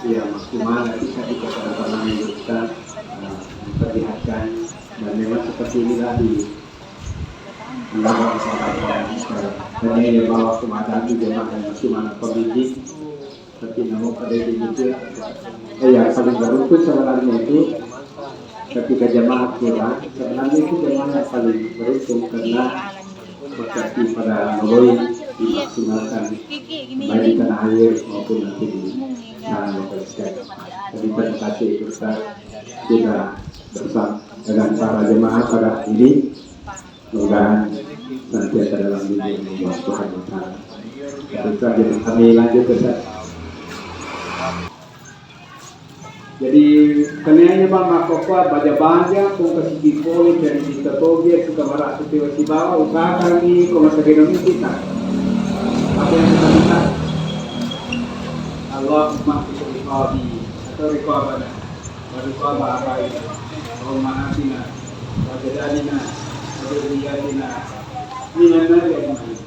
ya, maksimal kita pernah menunjukkan memperlihatkan, dan memang seperti inilah di Allah disampaikan dan ini bawa kemadan di jemaah dan bagaimana pendidik seperti nama pada itu ya paling beruntung sebenarnya itu ketika jemaah pulang. Sebenarnya itu jemaah yang paling beruntung karena berkati pada Nabi dimaksimalkan baik di tanah air maupun nanti di tanah Palestina. Jadi terima kasih Ustaz kita bersama dengan para jemaah pada ini, mudah-mudahan senantiasa dalam lindungan Allah Subhanahu wa taala. Jadi kami lanjut Ustaz. Jadi kenanya ba makopa baja-baja kung kasi poli dari kita toge suka marah suti wasi bawa usaha kami kung masagino kita. Apa yang kita minta? Allah maksud rikadi atau rikabana warikaba abaina romahatina wajadalina wajadiyatina minana yajmain.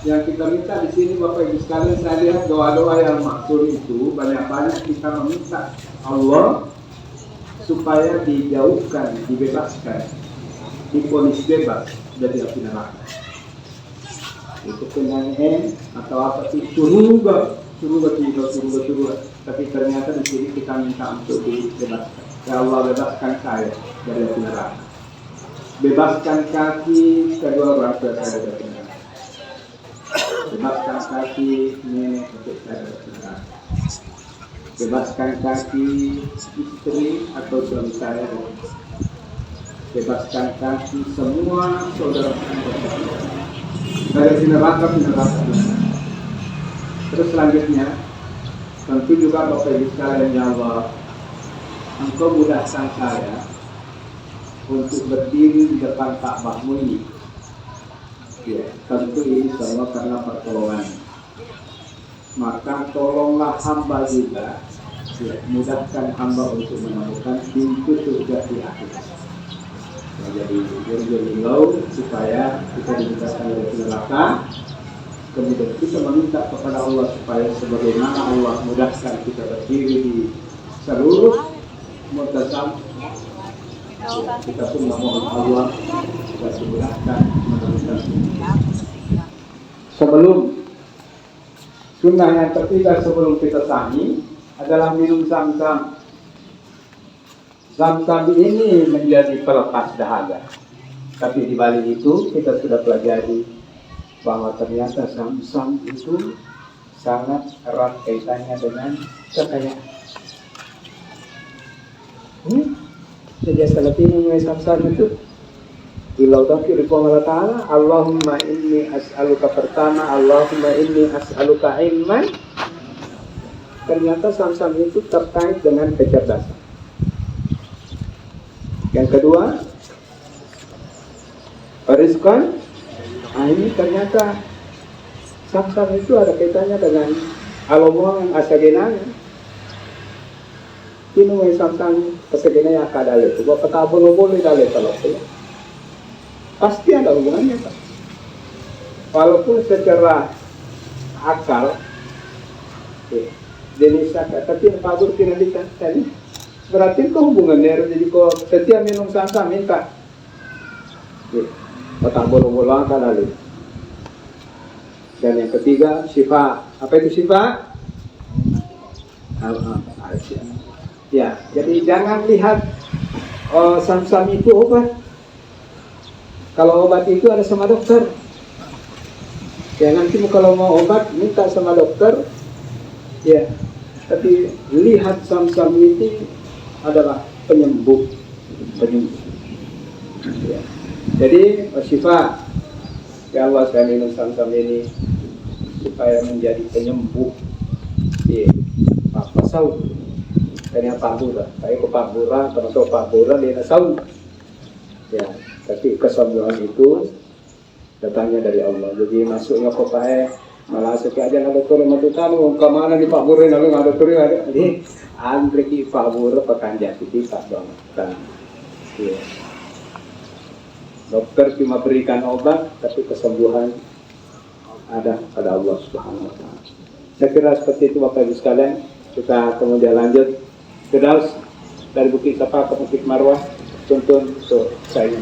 Yang kita minta di sini Bapak Ibu sekalian, saya lihat doa-doa yang maksud itu banyak-banyak kita meminta Allah supaya dijauhkan, dibebaskan, divonis bebas dari api neraka. Itu penyanyian atau apa sih suruga. Tapi ternyata di sini kita minta untuk dibebaskan. Ya Allah, bebaskan saya dari api neraka. Bebaskan kaki kedua orang tua saya dari api neraka. Bebaskan kaki nenek untuk saya bersaudara. Bebaskan kaki istri atau suami saya. Bebaskan kaki semua saudara dari neraka. Terus selanjutnya, tentu juga Bapak Ibu sekalian, ya Allah, Engkau mudahkan saya untuk berdiri di depan Ka'bah-Mu ini. Ya, tentu ini semua karena pertolongan. Maka tolonglah hamba juga, ya, mudahkan hamba untuk menemukan pintu surga di akhirat. Jadi berjauh supaya kita dibebaskan dari neraka. Kemudian kita meminta kepada Allah supaya sebagaimana Allah mudahkan kita berdiri di seluruh mutasam, ya, kita pun memohon Allah supaya dimudahkan menemukan. Sebelum sunnah yang ketiga sebelum kita sahih adalah minum zam-zam. Zam-zam ini menjadi pelepas dahaga. Tapi di balik itu kita sudah pelajari bahwa ternyata zam-zam itu sangat erat kaitannya dengan kekayaan. Jadi kalau minum zam-zam itu Ilau takir Allah Ta'ala, Allahumma inni as'aluka pertama, Allahumma inni as'aluka ilman. Ternyata zam-zam itu terkait dengan kecerdasan. Yang kedua, rizqan. Ini ternyata zam-zam itu ada kaitannya dengan Allah yang asagenanya. Kinu yang zam-zam kesegenanya akadale. Buat kata boleh dale kalau pasti ada hubungannya, Pak. Walaupun secara akal, jenis akal, tapi yang kabur tidak dikatakan. Berarti kau hubungannya, jadi kau setiap minum zam-zam minta. Otak bola-bola kan ada. Dan yang ketiga, syifa. Apa itu syifa? Ya, jadi jangan lihat zam-zam itu obat. Kalau obat itu ada sama dokter. Ya nanti kalau mau obat minta sama dokter. Ya, tapi lihat zam-zam itu adalah penyembuh. Ya. Jadi syifa. Ya Allah, saya minum zam-zam ini supaya menjadi penyembuh. Ya, apa saud? Kayaknya Pak Bura. Saya ke Pak Bura, termasuk Pak Bura dia saud. Ya. Tapi kesembuhan itu datangnya dari Allah. Jadi masuknya ke pae malah sekali aja ada dokter matukan kemana di Pak Bure lalu ada dokter ada. Jadi antri ki Pak Bure pekan jati Pak dong. Iya. Dokter cuma berikan obat tapi kesembuhan ada pada Allah Subhanahu wa taala. Saya kira seperti itu Bapak Ibu sekalian. Kita kemudian lanjut ke Daus dari Bukit Sapa ke Bukit Marwah tuntun saya.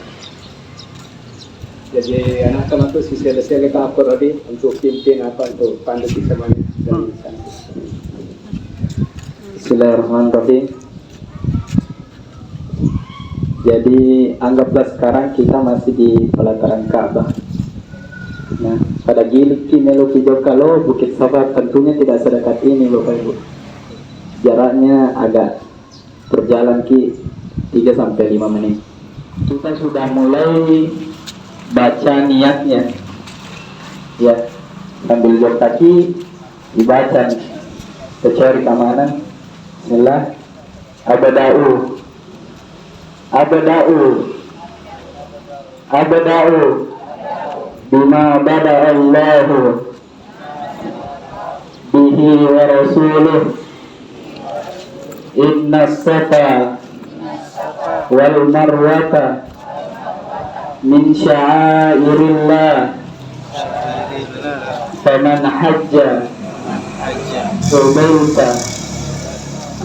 Jadi anak teman tu sisi-sisi ke apa tadi untuk pimpin apa untuk pandu kita mana dari sana. Bismillahirrahmanirrahim. Jadi anggaplah sekarang kita masih di pelataran Ka'bah. Nah, pada gilki meluki kalau Bukit Safa tentunya tidak sedekat ini Bapak Ibu. Jaraknya agak berjalan 3-5 menit. Kita sudah mulai baca niatnya. Ya, sambil jok kaki dibaca nih. Kecari keamanan. Bismillah. Abada'u bima bada Allahu bihi wa rasuluh inna safa wal marwata min sya'airillah faman hajja baita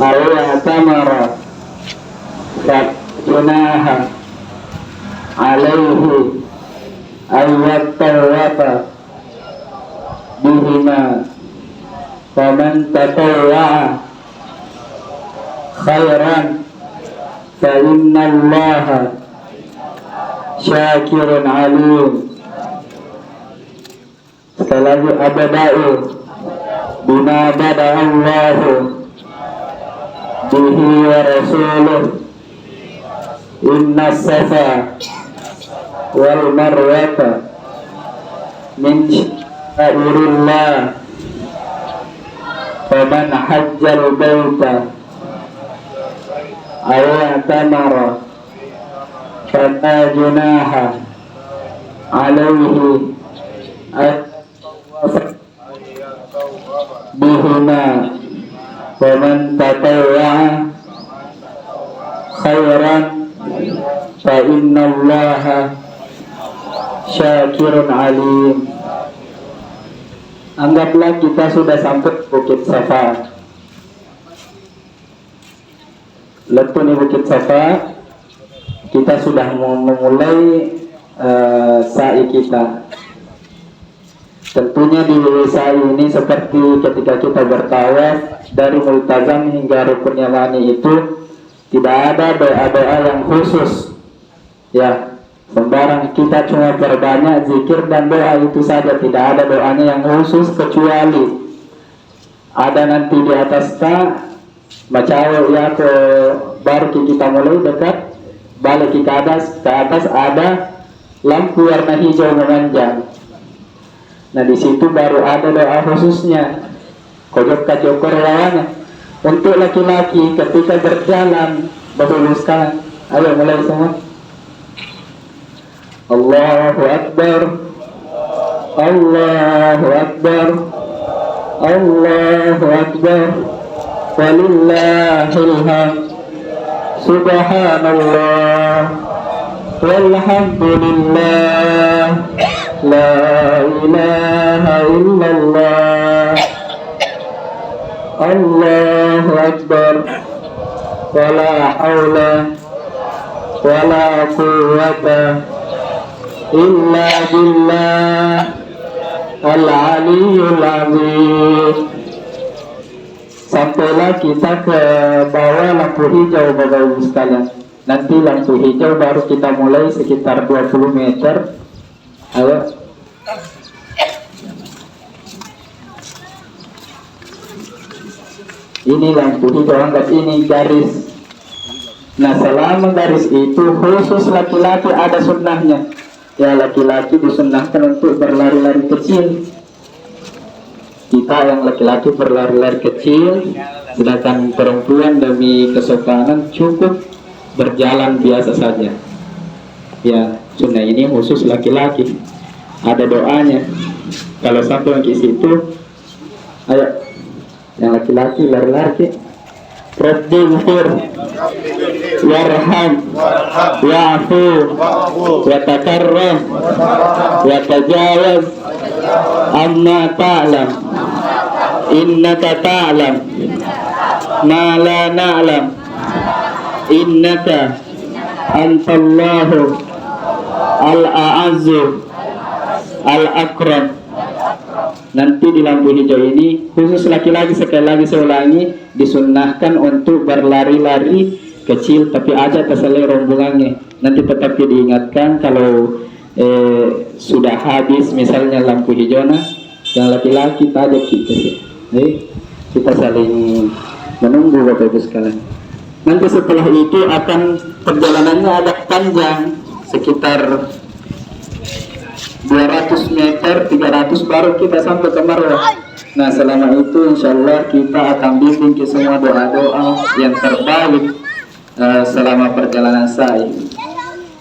aw i'tamara junaha alaihi ayyattawafa bihima faman tatawwa'a khairan fa innallaha syakirun alim. Sekali lagi, abada'u bima bada Allahu bihi wa rasuluh inna safa wal marwata min syairillah faman hajjal baita aw i'tamara fala junaha alaihi bihima faman tatawwa'a khairan fa innallaha syakirun alim. Anggaplah kita sudah sampai Bukit Safa. Lepas di Bukit Safa, kita sudah memulai sa'i kita. Tentunya di sa'i ini seperti ketika kita bertawaf dari multazam hingga rukun yamani itu tidak ada doa-doa yang khusus. Ya, sembarang kita cuma perbanyak zikir dan doa itu saja, tidak ada doanya yang khusus kecuali ada nanti di atas macawo ya ke baru kita mulai dekat balik ke atas ada lampu warna hijau memanjang. Nah di situ baru ada doa khususnya. Kojok kajokor lawannya. Untuk laki-laki ketika berjalan berluluskan. Ayo mulai semua. Allahu Akbar, Allahu Akbar, Allahu Akbar, walillahil hamd, subhanallah, walhamdulillah, la ilaha illallah, Allahu Akbar, wala hawla wala quwwata illa billah al-aliyyul azim. Sampailah kita ke bawah lampu hijau Bapak Ibu sekalian. Nanti lampu hijau baru kita mulai sekitar 20 meter. Ayo. Ini lampu hijau, anggap ini garis. Nah selama garis itu khusus laki-laki ada sunnahnya. Ya laki-laki disunnahkan untuk berlari-lari kecil. Kita yang laki-laki berlari-lari kecil, sedangkan perempuan demi kesopanan cukup berjalan biasa saja. Ya sunnah ini khusus laki-laki. Ada doanya. Kalau sampai ke situ, ayo yang laki-laki lari-lari. Rabbi ghfir warham wa'fu wa takarram wa tajawaz amma ta'lam innaka ta'lam ma la na'lam innaka antallahu al-a'azzu al-akram. Nanti di lampu hijau ini khusus laki-laki, sekali lagi saya ulangi, disunnahkan untuk berlari-lari kecil tapi aja terselai rombongannya. Nanti tetapi diingatkan kalau sudah habis misalnya lampu hijaunya, yang laki-laki tajak kita sih. Kita saling menunggu Bapak Ibu sekalian. Nanti setelah itu akan perjalanannya agak panjang, sekitar 200 meter, 300 baru kita sampai ke Marwah. Nah selama itu insya Allah kita akan bimbing ke semua doa-doa yang terbaik selama perjalanan saya.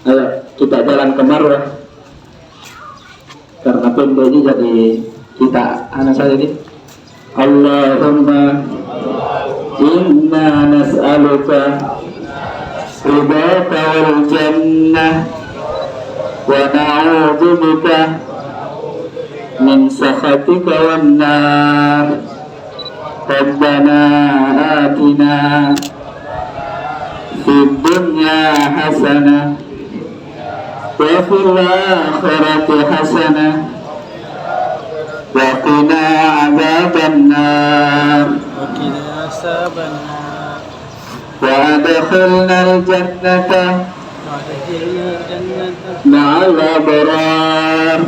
Ayo kita jalan ke Marwah. Karena pendeknya jadi kita anak saya ini. Allahumma inna nas'aluka ridhaka wal jannah wa na'udzubika min sakhatika wan nar. Rabbana atina fid dunya hasanah wa fil akhirati hasanah wa qina adzaban nar wa adkhilna al-jannata ma'al abrar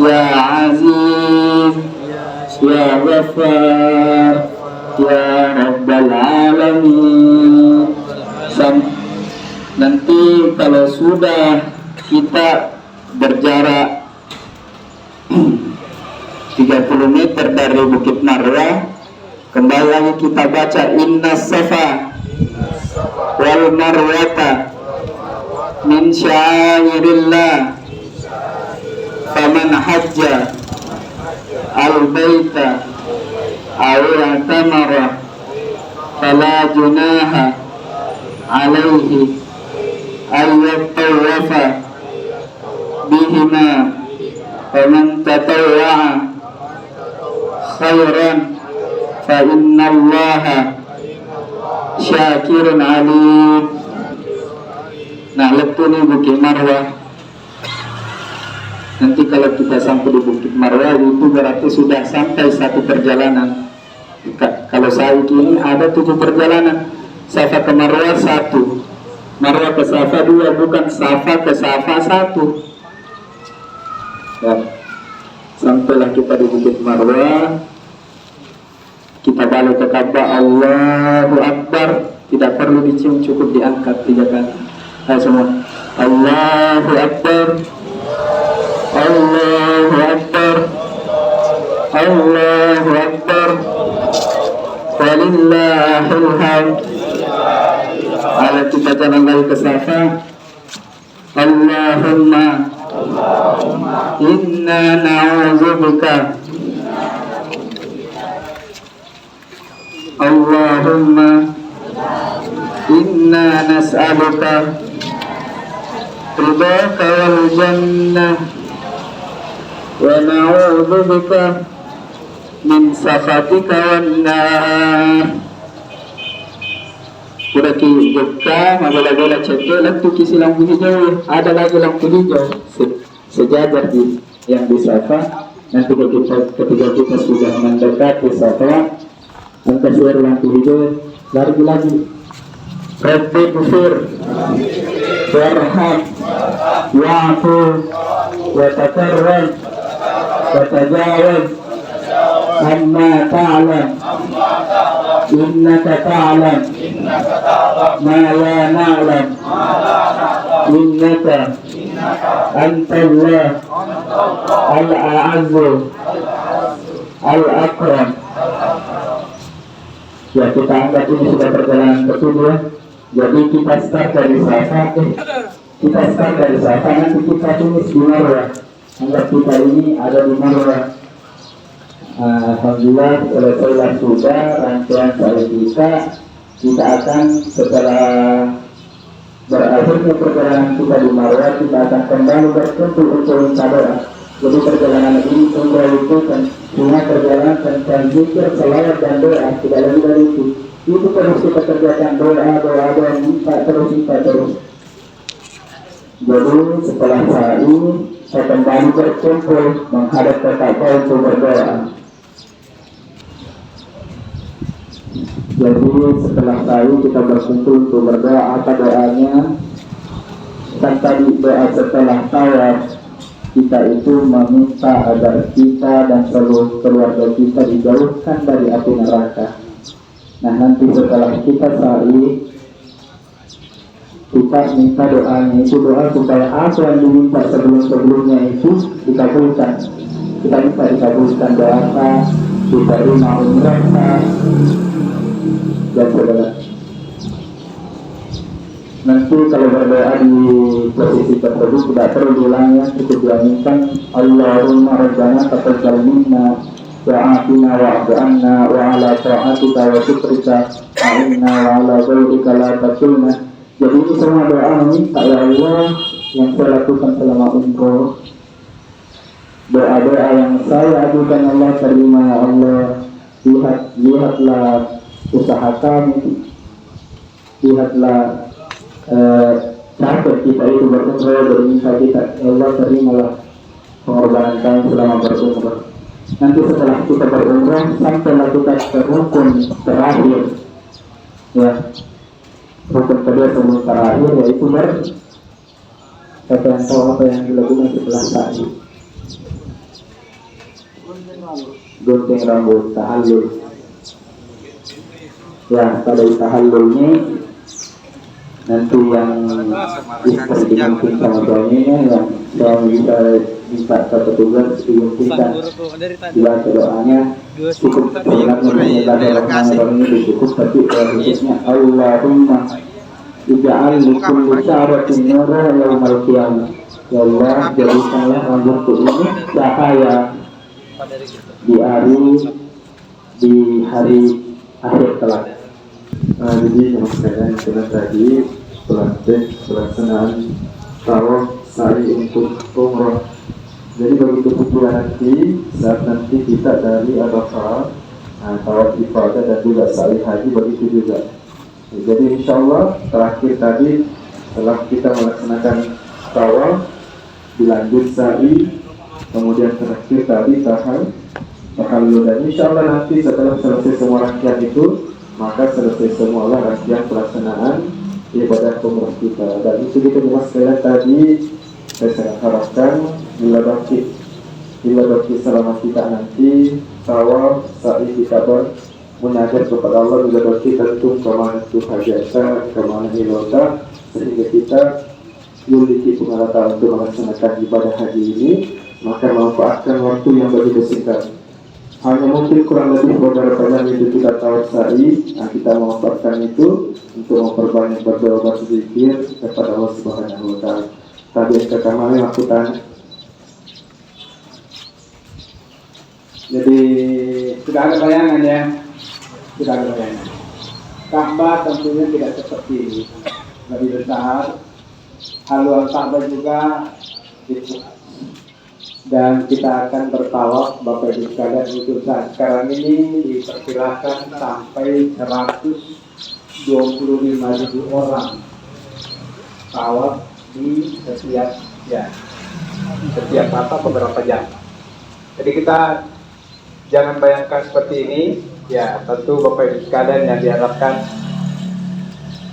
ya aziz ya ghaffar ya rabbal alamin. Nanti kalau sudah kita berjarak 30 meter dari Bukit Marwah, kembali lagi kita baca inna safa wal marwata min syairillah faman hajja al baita aw i'tamara fala junaha alaihi ay yatawafa bihima faman tatawwa'a khairan fa innallaha syakirun alim. Nah lepas ini Bukit Marwah. Nanti kalau kita sampai di Bukit Marwah itu berarti sudah sampai satu perjalanan. Kalau saya ini ada 7 perjalanan. Safa ke Marwah 1, Marwah ke Safa 2, bukan Safa ke Safa 1. Ya. Sampailah kita di Bukit Marwah, kita balik ke Ka'bah. Allahu Akbar, tidak perlu dicium, cukup diangkat 3 kali. Ayo semua, Allahu Akbar, Allahu Akbar, Allahu Akbar, walillahil hamd. Ayo kita jalan lagi ke Safa. Allahumma inna na'udzubika, Allahumma inna nas'aluka ridhaka wal jannah wa na'udzubika min sakhatika wan nar. Sudah kita masalah-masalah cekul itu kisi lampu hijau, ada lagi lampu hijau sejajar yang di Safa. Nanti ketika kita sudah mendekati Safa, angkat suara lampu hijau, lagi Rabbi ghfir warham wa'fu wa takarram wa tajawaz amma ta'lam innaka ta'lam ma la na'lam innaka antallah al-a'azzu al-akram. Ya kita anggap ini sudah perjalanan kedua. Jadi kita start dari Safa, nanti kita tulis di Marwah. Anggap kita ini ada di Marwah. Alhamdulillah selesai sudah rangkaian saya kita akan setelah berakhirnya perjalanan kita di Marwah, kita akan kembali berkumpul untuk minta doa. Jadi perjalanan ini umrah itu kan cuma perjalanan tentang zikir, selawat dan doa, tidak lebih dari itu. Itu terus kita kerjakan doa, minta terus. Jadi setelah saat ini saya kembali berkumpul menghadap ke Ka'bah untuk berdoa. Jadi setelah saat kita berkumpul untuk berdoa, apa doanya? Kita kan tadi doa setelah tawaf, kita itu meminta agar kita dan seluruh keluarga kita dijauhkan dari api neraka. Nah, nanti setelah kita sa'i, kita minta doanya itu doa supaya apa yang diminta sebelum-sebelumnya itu dikabulkan. Kita minta dikabulkan doa, diterima umrah dan sebagainya. Nanti kalau berdoa di posisi tersebut tidak perlu diulang, ya, cukup diaminkan Allahumma rabbana taqabbal minna wa'afina wa'fu anna wa ala ta'atika wa syukrika a'inna wa ala ghairika la takilna. Jadi ini semua doa meminta, ya Allah, yang saya lakukan selama umroh, doa-doa yang saya ajukan Allah terima, ya Allah. Lihatlah usaha kami, lihatlah capek kita itu berumrah, berminta kita, ya Allah terimalah pengorbanan kami selama berumrah. Nanti setelah kita berumrah, sampailah kita ke rukun terakhir, ya, rukun kedua sebelum terakhir, yaitu apa yang dilakukan setelah sa'i, gunting rambut, tahallul. Ya, pada tahallulnya nanti yang istri digunting sama suaminya, yang suami bisa minta ke petugas diguntingkan. Bila doanya cukup Bismillahirrahmanirrahim ini cukup, tapi khususnya Allahumma ija'al likulli sya'ratin nura yaumal qiyamah. Ya Allah, jadikanlah rambutku ini cahaya di hari akhir kelak. Jadi teman sekalian, kita tadi pelaksanaan tawaf sa'i untuk umrah. Jadi begitu pula nanti saat nanti kita dari Arafah, tawaf ifadah dan juga sa'i haji begitu juga. Jadi insya Allah terakhir tadi setelah kita melaksanakan tawaf dilanjut sa'i, kemudian terakhir tadi tahallul, dan insya Allah nanti setelah selesai semua rangkaian itu, maka selesai semua rangkaian pelaksanaan ibadah umrah kita. Dan itu kita jelas sekalian tadi, saya harapkan bila baki selama kita nanti tawaf sa'i kita munajat kepada Allah, bila baki tentu kemana itu hajatah, kemana hilota, sehingga kita memiliki pengalaman untuk melaksanakan ibadah haji ini, maka manfaatkan waktu yang begitu singkat. Hanya mungkin kurang lebih beberapa jam itu kita tawaf sa'i. Nah, kita memanfaatkan itu untuk memperbanyak berdoa berzikir kepada Allah Subhanahu wa Ta'ala. Tadi kami lakukan. Jadi sudah ada bayangan, ya, sudah ada bayangan. Ka'bah tentunya tidak seperti ini, lebih besar. Haluan Ka'bah juga itu. Dan kita akan bertawaf, Bapak Ibu sekalian, untuk saat sekarang ini diperkirakan sampai 125.000 orang tawaf di setiap beberapa jam. Jadi kita jangan bayangkan seperti ini, ya, tentu Bapak Ibu sekalian yang diharapkan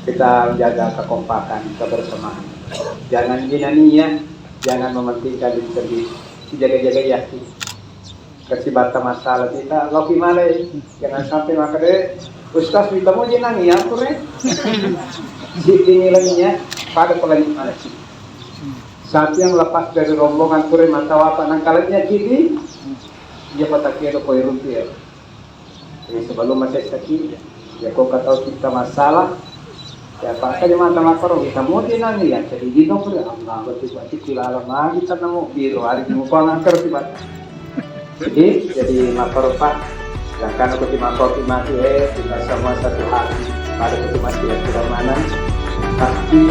kita menjaga kekompakan, kebersamaan. Jangan ginaninya, jangan mementingkan diri sendiri. Jaga-jaga yakin kasih bata masalah kita loki malai, jangan sampai maka deh ustaz kita mau jenang ya kure dinilainya pada pelanjutan saat yang lepas dari rombongan kure mata apa nangkalannya kini dia patah kira koi rupiah. Jadi sebelum masih sakit ya kau kata kita masalah ya pakai di mata makro kita mau dinangi ya jadi di nomor Allah berarti kilala lagi kita nemu biru hari ini mau ngangker tiba jadi makro pak yang kan aku di makro mati kita semua satu hati pada itu masih tidak mana pasti